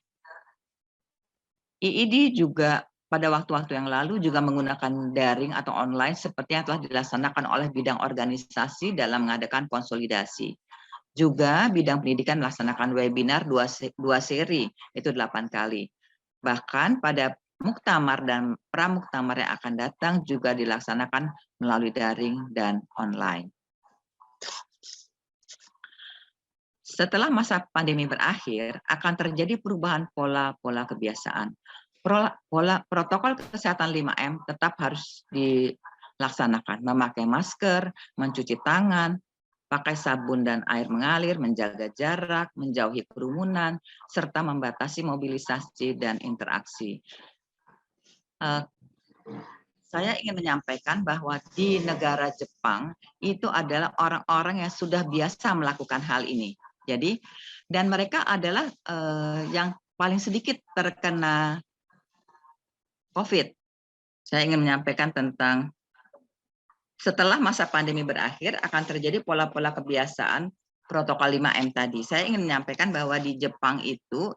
IID juga pada waktu-waktu yang lalu juga menggunakan daring atau online seperti yang telah dilaksanakan oleh bidang organisasi dalam mengadakan konsolidasi. Juga bidang pendidikan melaksanakan webinar dua seri, itu 8 kali. Bahkan pada muktamar dan pramuktamar yang akan datang juga dilaksanakan melalui daring dan online. Setelah masa pandemi berakhir, akan terjadi perubahan pola kebiasaan. Protokol kesehatan 5M tetap harus dilaksanakan. Memakai masker, mencuci tangan, pakai sabun dan air mengalir, menjaga jarak, menjauhi kerumunan, serta membatasi mobilisasi dan interaksi. Saya ingin menyampaikan bahwa di negara Jepang itu adalah orang-orang yang sudah biasa melakukan hal ini. Jadi, dan mereka adalah yang paling sedikit terkena COVID. Saya ingin menyampaikan tentang setelah masa pandemi berakhir akan terjadi pola-pola kebiasaan protokol 5M tadi. Saya ingin menyampaikan bahwa di Jepang itu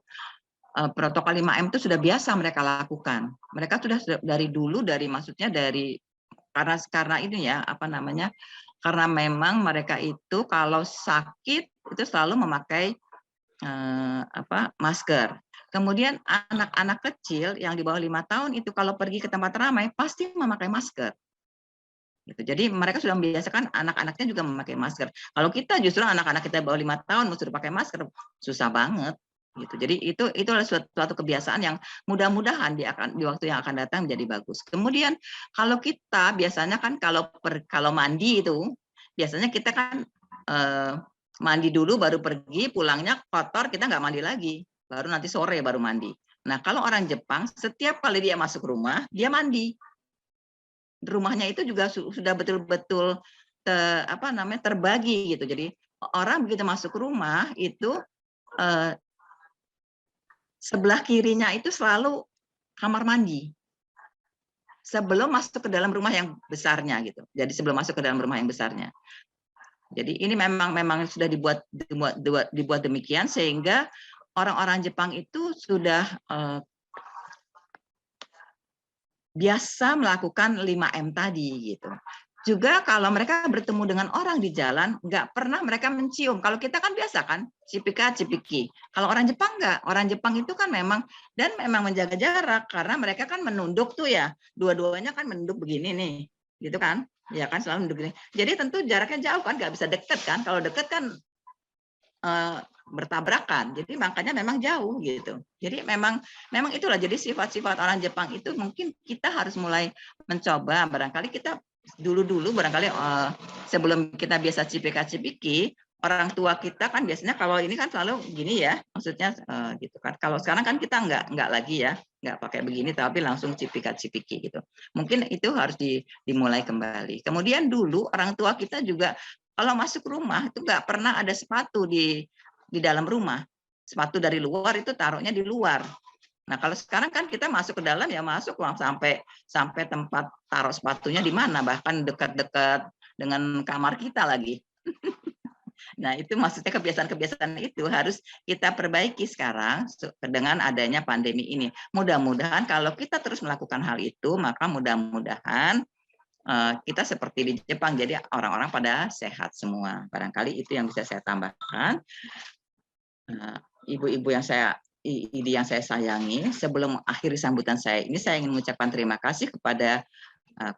protokol 5M itu sudah biasa mereka lakukan. Mereka sudah dari dulu, maksudnya dari karena ini ya, apa namanya, karena memang mereka itu kalau sakit itu selalu memakai masker. Kemudian anak-anak kecil yang di bawah 5 tahun itu kalau pergi ke tempat ramai pasti memakai masker. Gitu. Jadi mereka sudah membiasakan anak-anaknya juga memakai masker. Kalau kita justru anak-anak kita di bawah 5 tahun mesti pakai masker, susah banget. Gitu. Jadi itu adalah suatu kebiasaan yang mudah-mudahan di waktu yang akan datang menjadi bagus. Kemudian kalau kita biasanya kan kalau mandi itu biasanya kita kan mandi dulu baru pergi, pulangnya kotor, kita nggak mandi lagi. Baru nanti sore baru mandi. Nah, kalau orang Jepang, setiap kali dia masuk rumah, dia mandi. Rumahnya itu juga sudah betul-betul terbagi gitu. Jadi orang begitu masuk rumah itu sebelah kirinya itu selalu kamar mandi. Sebelum masuk ke dalam rumah yang besarnya gitu. Jadi sebelum masuk ke dalam rumah yang besarnya. Jadi ini memang sudah dibuat demikian sehingga orang-orang Jepang itu sudah biasa melakukan 5M tadi gitu. Juga kalau mereka bertemu dengan orang di jalan, nggak pernah mereka mencium. Kalau kita kan biasa kan, cipika cipiki. Kalau orang Jepang nggak. Orang Jepang itu kan memang menjaga jarak karena mereka kan menunduk tuh ya. Dua-duanya kan menunduk begini nih, gitu kan? Ya kan selalu menunduk begini. Jadi tentu jaraknya jauh kan, nggak bisa deket kan. Kalau deket kan bertabrakan. Jadi makanya memang jauh gitu. Jadi memang itulah. Jadi sifat-sifat orang Jepang itu mungkin kita harus mulai mencoba. Barangkali kita dulu barangkali sebelum kita biasa cipika-cipiki, orang tua kita kan biasanya kalau ini kan selalu gini ya, maksudnya gitu kan. Kalau sekarang kan kita nggak lagi ya, nggak pakai begini tapi langsung cipika-cipiki gitu. Mungkin itu harus dimulai kembali. Kemudian dulu orang tua kita juga kalau masuk rumah itu nggak pernah ada sepatu di dalam rumah. Sepatu dari luar itu taruhnya di luar. Nah, kalau sekarang kan kita masuk ke dalam ya masuk sampai tempat taruh sepatunya di mana, bahkan dekat-dekat dengan kamar kita lagi. Nah, itu maksudnya kebiasaan-kebiasaan itu harus kita perbaiki sekarang dengan adanya pandemi ini. Mudah-mudahan kalau kita terus melakukan hal itu, maka mudah-mudahan kita seperti di Jepang, jadi orang-orang pada sehat semua. Barangkali itu yang bisa saya tambahkan. Ibu-ibu yang saya sayangi, sebelum akhiri sambutan saya ini, saya ingin mengucapkan terima kasih kepada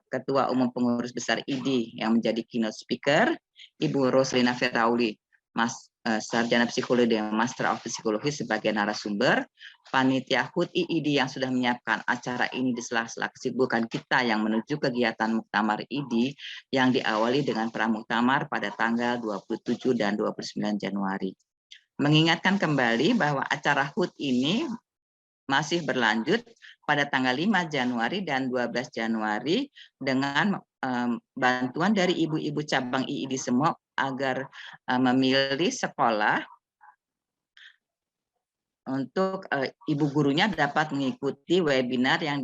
Ketua Umum Pengurus Besar IDI yang menjadi keynote speaker, Ibu Roslina Ferauli, Sarjana Psikologi dan Master of Psikologi sebagai narasumber, panitia HUT IID yang sudah menyiapkan acara ini di sela-sela kesibukan kita yang menuju kegiatan Muktamar IDI yang diawali dengan pramuktamar pada tanggal 27 dan 29 Januari. Mengingatkan kembali bahwa acara HUT ini masih berlanjut pada tanggal 5 Januari dan 12 Januari dengan bantuan dari ibu-ibu cabang IID semua agar memilih sekolah untuk ibu gurunya dapat mengikuti webinar yang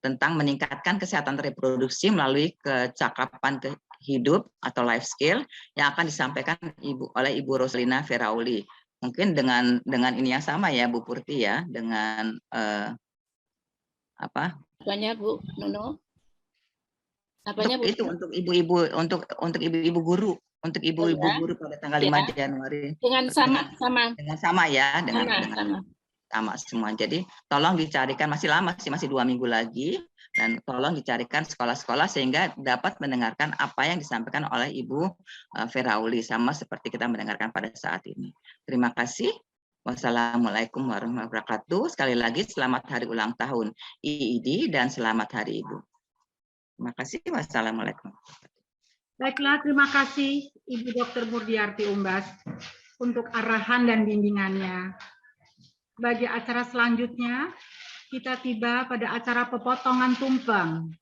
tentang meningkatkan kesehatan reproduksi melalui kecakapan hidup atau life skill yang akan disampaikan oleh Ibu Roslina Ferauli. Mungkin dengan ini yang sama ya Bu Purti ya, dengan apa? Apanya Bu Nono? Apanya Bu? Itu untuk ibu-ibu guru, untuk ibu-ibu guru pada tanggal 5 Januari. Dengan sama ya, sama semua. Jadi tolong dicarikan, masih lama sih, masih 2 minggu lagi, dan tolong dicarikan sekolah-sekolah sehingga dapat mendengarkan apa yang disampaikan oleh Ibu Ferauli, sama seperti kita mendengarkan pada saat ini. Terima kasih. Wassalamualaikum warahmatullahi wabarakatuh. Sekali lagi selamat hari ulang tahun IID dan selamat hari Ibu. Terima kasih. Wassalamualaikum. Baiklah, terima kasih Ibu Dr. Murdiarti Umbas untuk arahan dan bimbingannya. Bagi acara selanjutnya, kita tiba pada acara pepotongan tumpeng.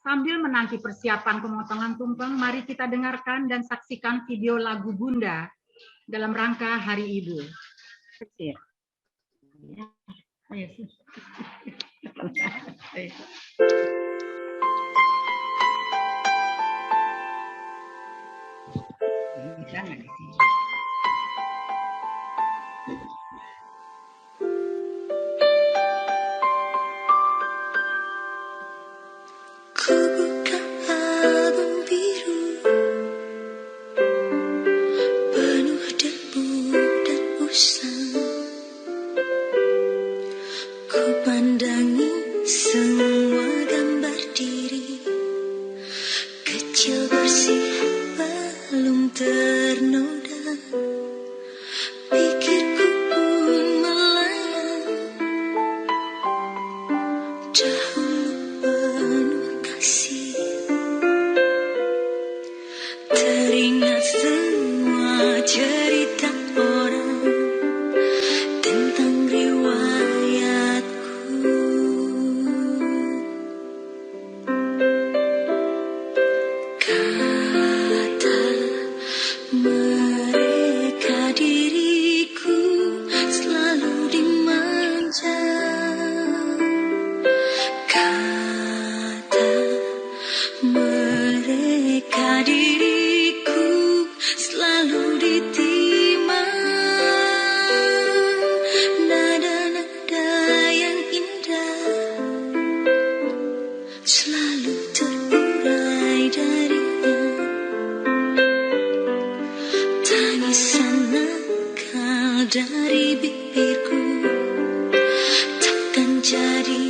Sambil menanti persiapan pemotongan tumpeng, mari kita dengarkan dan saksikan video lagu Bunda dalam rangka Hari Ibu. Jangan di sini. Ku buka album biru penuh debu dan usang. Ku pandangi semua gambar diri kecil bersih belum ternoda. Pikirku pun melayang dahulu penuh kasih. Teringat semua cerita orang tentang riwayatku. Kata mereka diriku selalu dimanja. Kata mereka diriku selalu ditimang. Nada-nada yang indah selalu terurai darinya. Tangisan nakal dari bibirku takkan jadi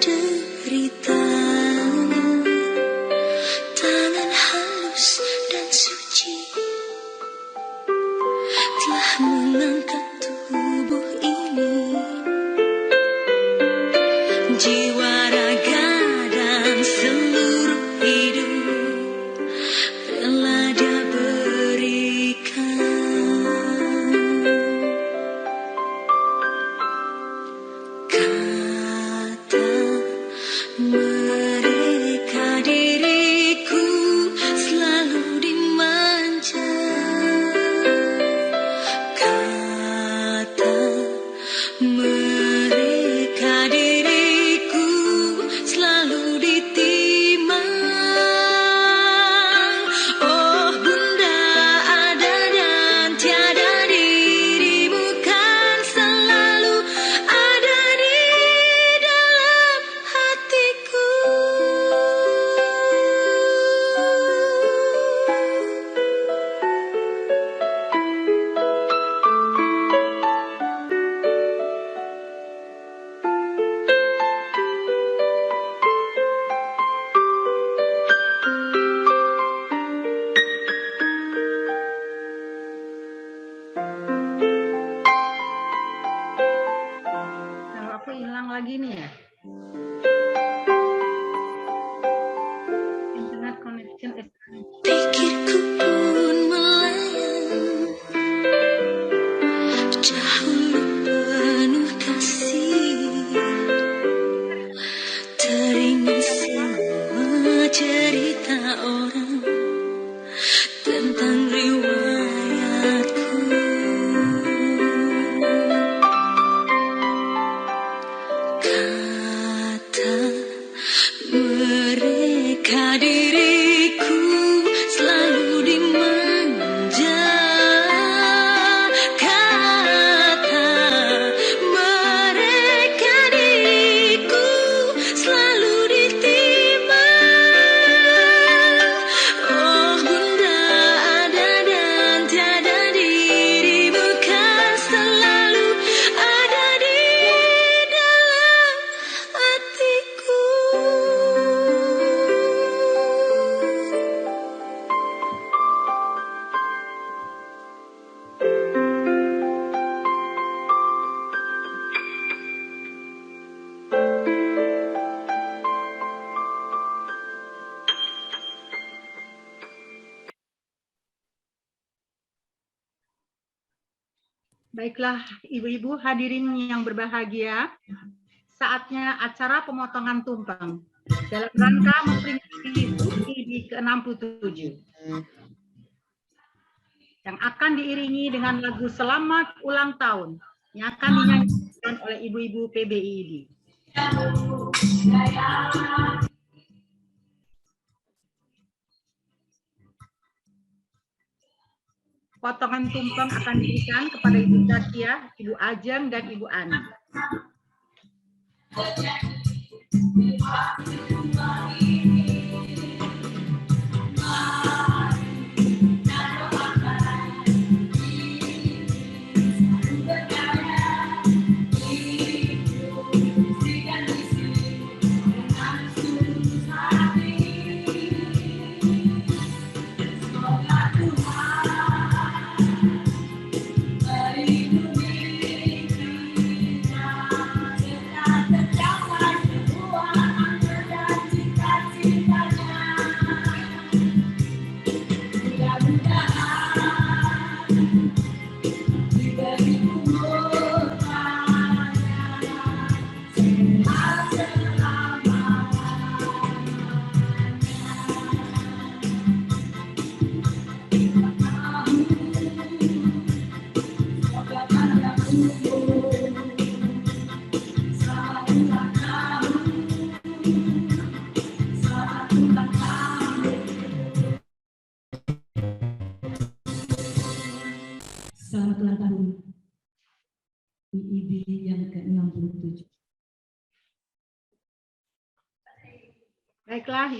deritanya. Tangan halus dan suci telah mengangkat tubuh ini. Jiwa, raga, dan seluruh hidup rela Dia berikan. Kata mereka diriku selalu dimanja. Kata mereka diriku selalu ditimang. Oh Bunda, ada dan tiada dirimu kan selalu ada di dalam hatiku. Kalau aku hilang lagi nih ya. Internet connection is Pikirku pun melayang dahulu penuh kasih. Teringat semua cerita orang tentang riwayatku. Kata mereka diriku selalu dimanja. Kata mereka diriku selalu ditimang. Oh Bunda, ada dan tiada dirimu kan selalu ada di dalam hatiku. Baiklah, ibu-ibu hadirin yang berbahagia, saatnya acara pemotongan tumpeng dalam rangka memperingati HUT RI ke-67 yang akan diiringi dengan lagu Selamat Ulang Tahun yang akan dinyanyikan oleh ibu-ibu PBID. Potongan tumpeng akan diberikan kepada Ibu Zakia, Ibu Ajeng, dan Ibu Ani. Selamat ulang tahun IIB yang ke-67. Baiklah,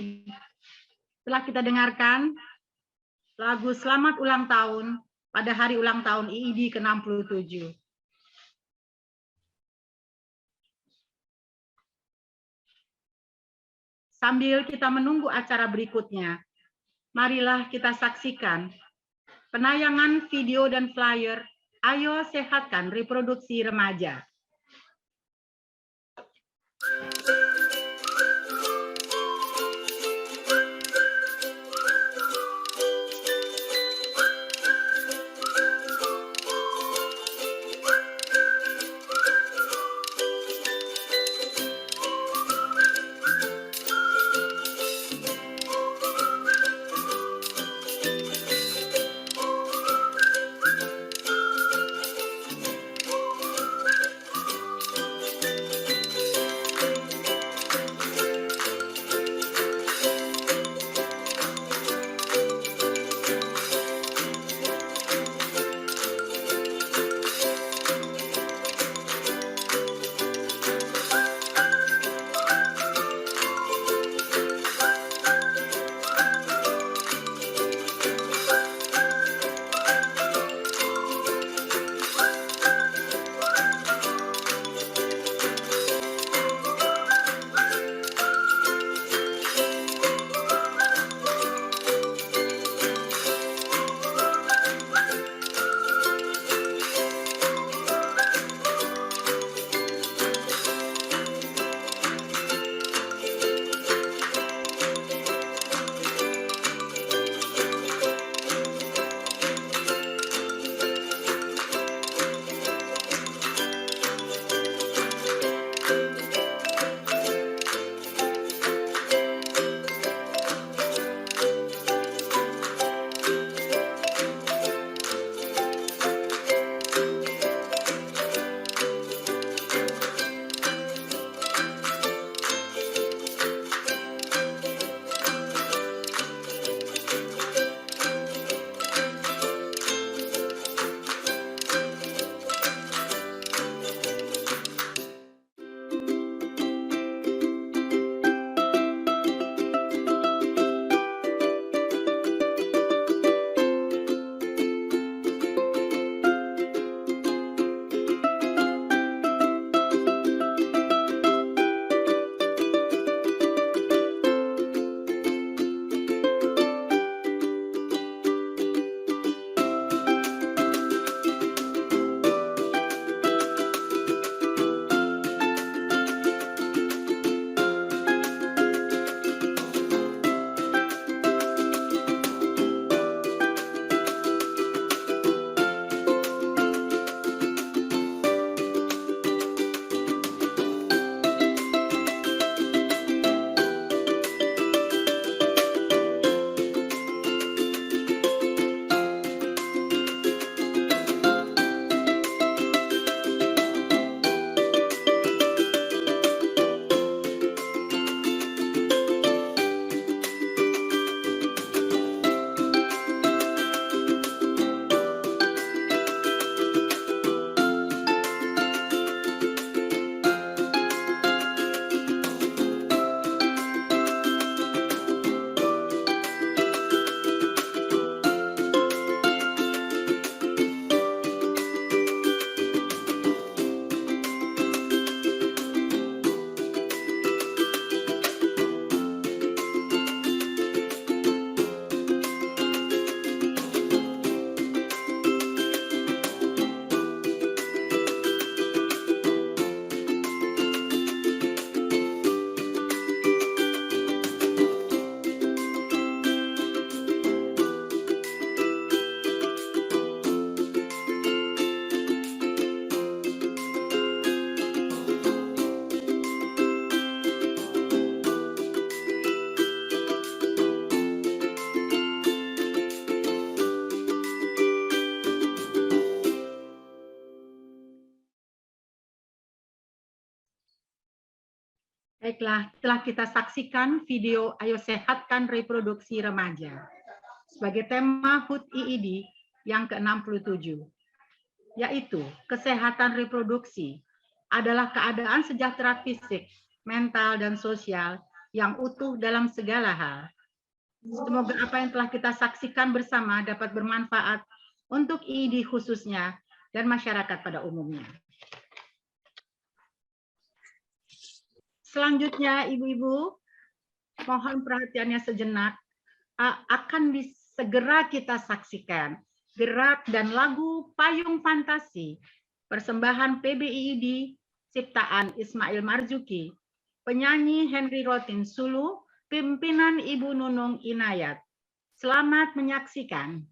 setelah kita dengarkan lagu Selamat Ulang Tahun pada hari ulang tahun IIB ke-67. Sambil kita menunggu acara berikutnya, marilah kita saksikan penayangan video dan flyer Ayo Sehatkan Reproduksi Remaja. Baiklah, telah kita saksikan video Ayo Sehatkan Reproduksi Remaja sebagai tema HUT IID yang ke-67, yaitu kesehatan reproduksi adalah keadaan sejahtera fisik, mental, dan sosial yang utuh dalam segala hal. Semoga apa yang telah kita saksikan bersama dapat bermanfaat untuk IID khususnya dan masyarakat pada umumnya. Selanjutnya, Ibu-Ibu, mohon perhatiannya sejenak. Akan segera kita saksikan gerak dan lagu Payung Fantasi, persembahan PBIID, ciptaan Ismail Marzuki, penyanyi Henry Rotin Sulu, pimpinan Ibu Nunung Inayat. Selamat menyaksikan.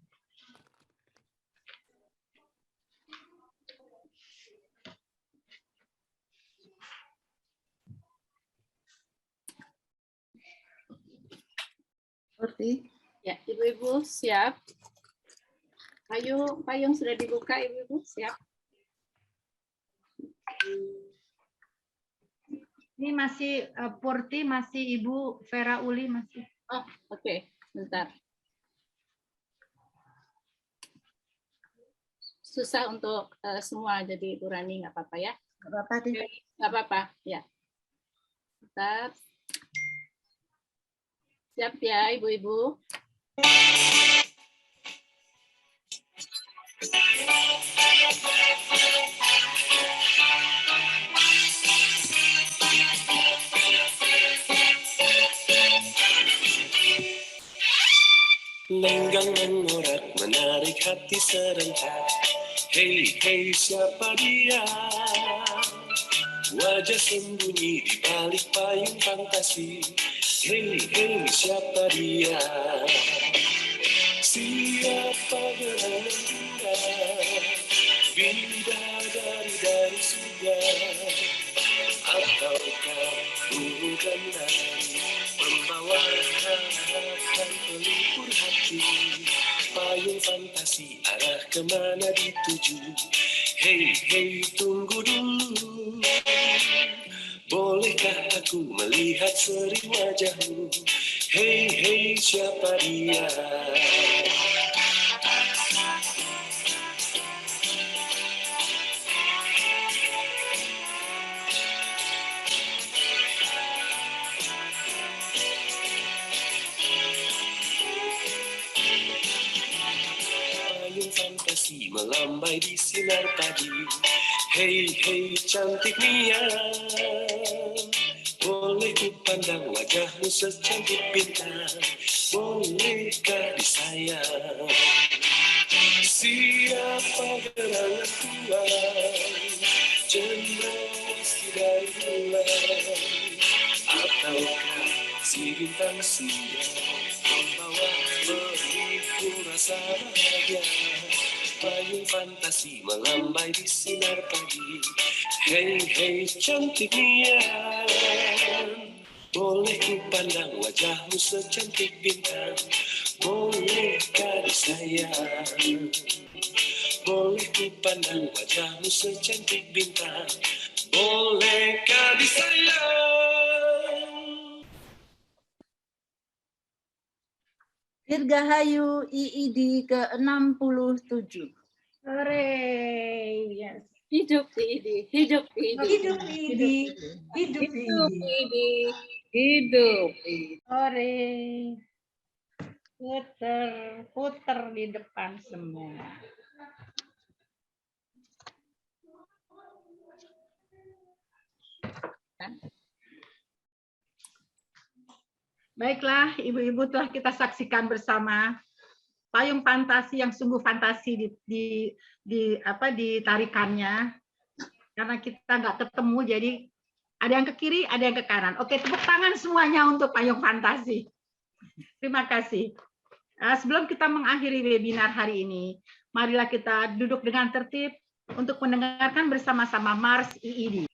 Seperti Ya, Ibu-ibu siap? Payung sudah dibuka, Ibu-ibu siap? Ini masih Purti, masih Ibu Vera Uli masih. Oh, oke. Bentar. Susah untuk semua, jadi Ibu Rani nggak apa-apa ya? Nggak apa-apa, Di. Nggak apa-apa, ya. Bentar. Siap ya, Ibu-ibu? Lenggang mengurat menarik hati serentak. Hei, hei, siapa dia? Wajah sembunyi di balik payung fantasi. Hei, hei, siapa dia? Siapa gerangan bunda? Bidadari dari surga? Ataukah bukan dari membawa harapan pelipur hati? Payung fantasi arah kemana dituju? Hei, hei, tunggu dulu. Bolehkah aku melihat seri wajahmu? Hei, hei, siapa dia? Fantasi melambai di sinar pagi. Hei, hei, cantik Nia, boleh ku pandang wajahmu secantik bintang? Bolehkah disayang? Siapa gerangan Tuhan? Cendrawasih dari bulan? Ataukah si bintang siang membawa berliku rasa bahagia? Payung fantasi melambai di sinar pagi. Hei, hei, cantik Nia, boleh ku pandang wajahmu secantik bintang? Bolehkah disayang? Boleh ku pandang wajahmu secantik bintang? Bolehkah disayang? Dirgahayu IID ke-67. Hore, yes. Hidup IID, hidup IID. Hidup IID, hidup Hidup IID. IID, hidup IID. Hore. Puter, puter di depan semua. Baiklah, Ibu-ibu, telah kita saksikan bersama payung fantasi yang sungguh fantasi ditarikannya, karena kita nggak ketemu, jadi ada yang ke kiri, ada yang ke kanan. Oke, tepuk tangan semuanya untuk payung fantasi. Terima kasih. Sebelum kita mengakhiri webinar hari ini, marilah kita duduk dengan tertib untuk mendengarkan bersama-sama Mars IID.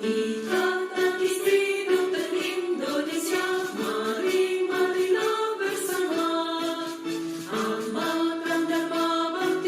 Ikatan istri dokter Indonesia, mari marilah bersama amalkan dharma bakti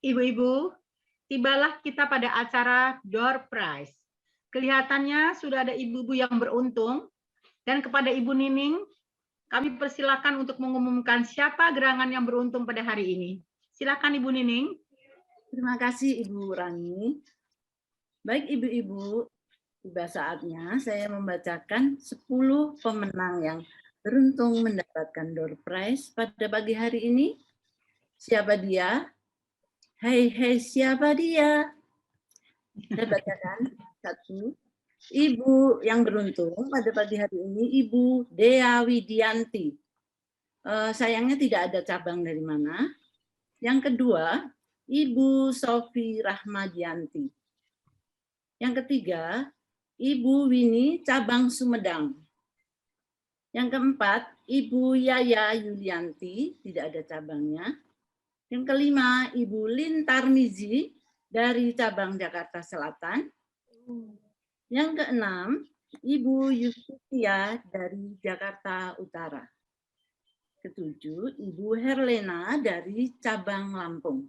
Ibu-ibu, tibalah kita pada acara door prize. Kelihatannya sudah ada ibu-ibu yang beruntung, dan kepada Ibu Nining, kami persilakan untuk mengumumkan siapa gerangan yang beruntung pada hari ini. Silakan Ibu Nining. Terima kasih Ibu Rani. Baik Ibu-ibu, tiba saatnya saya membacakan 10 pemenang yang beruntung mendapatkan door prize pada pagi hari ini. Siapa dia? Hei, siapa dia? Saya bacakan satu. Ibu yang beruntung pada pagi hari ini, Ibu Dea Widianti. Sayangnya tidak ada cabang dari mana. Yang kedua, Ibu Sofi Rahmadianti. Yang ketiga, Ibu Winnie cabang Sumedang. Yang keempat, Ibu Yaya Yulianti, tidak ada cabangnya. Yang kelima, Ibu Lin Tarmizi dari cabang Jakarta Selatan. Yang keenam, Ibu Yusufia dari Jakarta Utara. Ketujuh, Ibu Herlena dari cabang Lampung.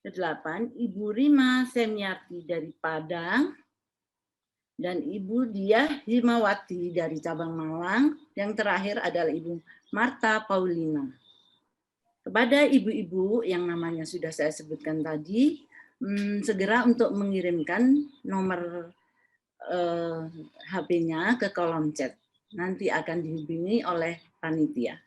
Kedelapan, Ibu Rima Semyarti dari Padang. Dan Ibu Diah Himawati dari cabang Malang. Yang terakhir adalah Ibu Marta Paulina. Kepada ibu-ibu yang namanya sudah saya sebutkan tadi, segera untuk mengirimkan nomor HP-nya ke kolom chat. Nanti akan dihubungi oleh panitia.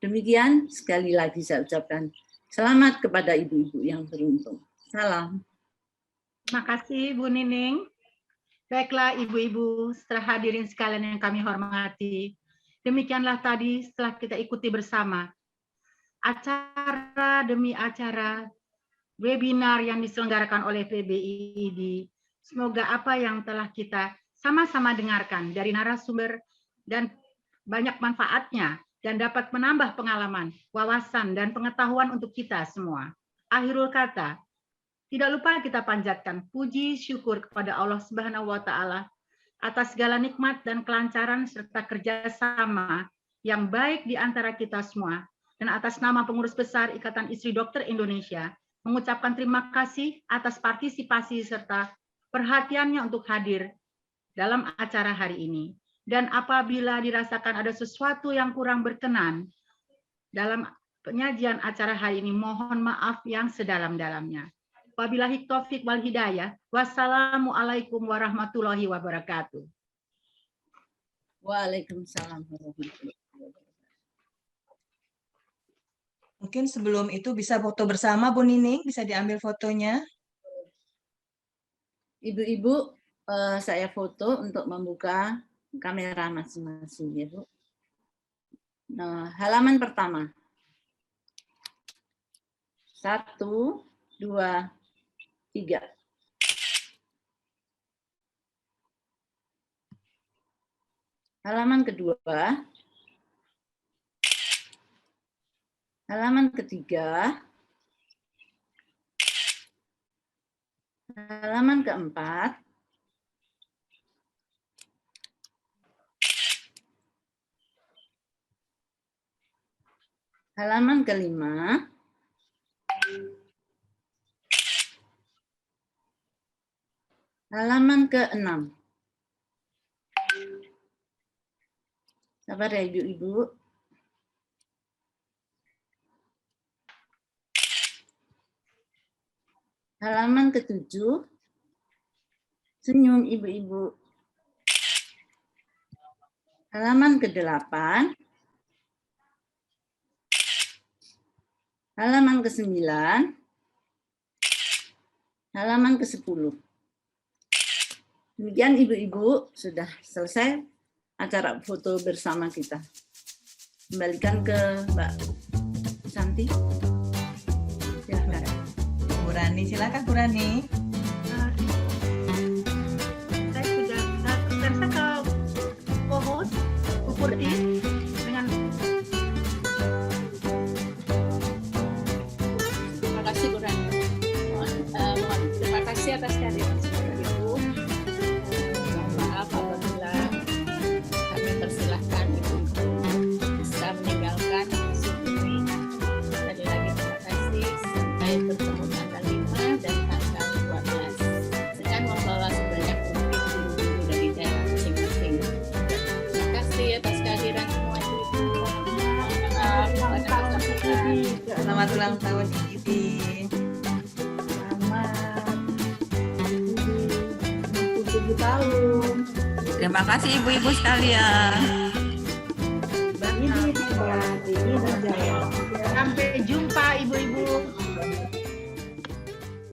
Demikian sekali lagi saya ucapkan selamat kepada ibu-ibu yang beruntung. Salam. Terima kasih Bu Nining. Baiklah ibu-ibu, setelah hadirin sekalian yang kami hormati, demikianlah tadi setelah kita ikuti bersama acara demi acara webinar yang diselenggarakan oleh PBID. Semoga apa yang telah kita sama-sama dengarkan dari narasumber dan banyak manfaatnya dan dapat menambah pengalaman, wawasan, dan pengetahuan untuk kita semua. Akhirul kata, tidak lupa kita panjatkan puji syukur kepada Allah Subhanahu wa Ta'ala atas segala nikmat dan kelancaran serta kerjasama yang baik di antara kita semua. Dan atas nama pengurus besar Ikatan Istri Dokter Indonesia, mengucapkan terima kasih atas partisipasi serta perhatiannya untuk hadir dalam acara hari ini. Dan apabila dirasakan ada sesuatu yang kurang berkenan dalam penyajian acara hari ini, mohon maaf yang sedalam-dalamnya. Wabillahi taufiq wal hidayah. Wassalamualaikum warahmatullahi wabarakatuh. Waalaikumsalam warahmatullahi wabarakatuh. Mungkin sebelum itu bisa foto bersama Bu Nining, bisa diambil fotonya. Ibu-ibu, saya foto untuk membuka kamera masing-masing ya Bu. Nah, halaman pertama. 1, 2, 3. Halaman kedua. Halaman ketiga. Halaman keempat. Halaman kelima. Halaman ke-6. Sabar ya ibu-ibu. Halaman ke-7. Senyum ibu-ibu. Halaman ke-8. Halaman ke-9. Halaman ke-10. Demikian ibu-ibu, sudah selesai acara foto bersama kita. Kembalikan ke Mbak Santi. Silakan. Bu Rani, silakan Bu Rani. Saya sudah ke co-host Bu Purti dengan Terima kasih Bu Rani. Terima kasih atas kehadiran Bapak Ibu. Mohon maaf apabila kami persilahkan Ibu bisa meninggalkan sisi ini. Sekali lagi terima kasih. Sampai bertemu ulang tahun Ibi. Selamat 67 tahun. Terima kasih ibu-ibu sekalian. Ini hebat, ini berjaya. Sampai jumpa ibu-ibu.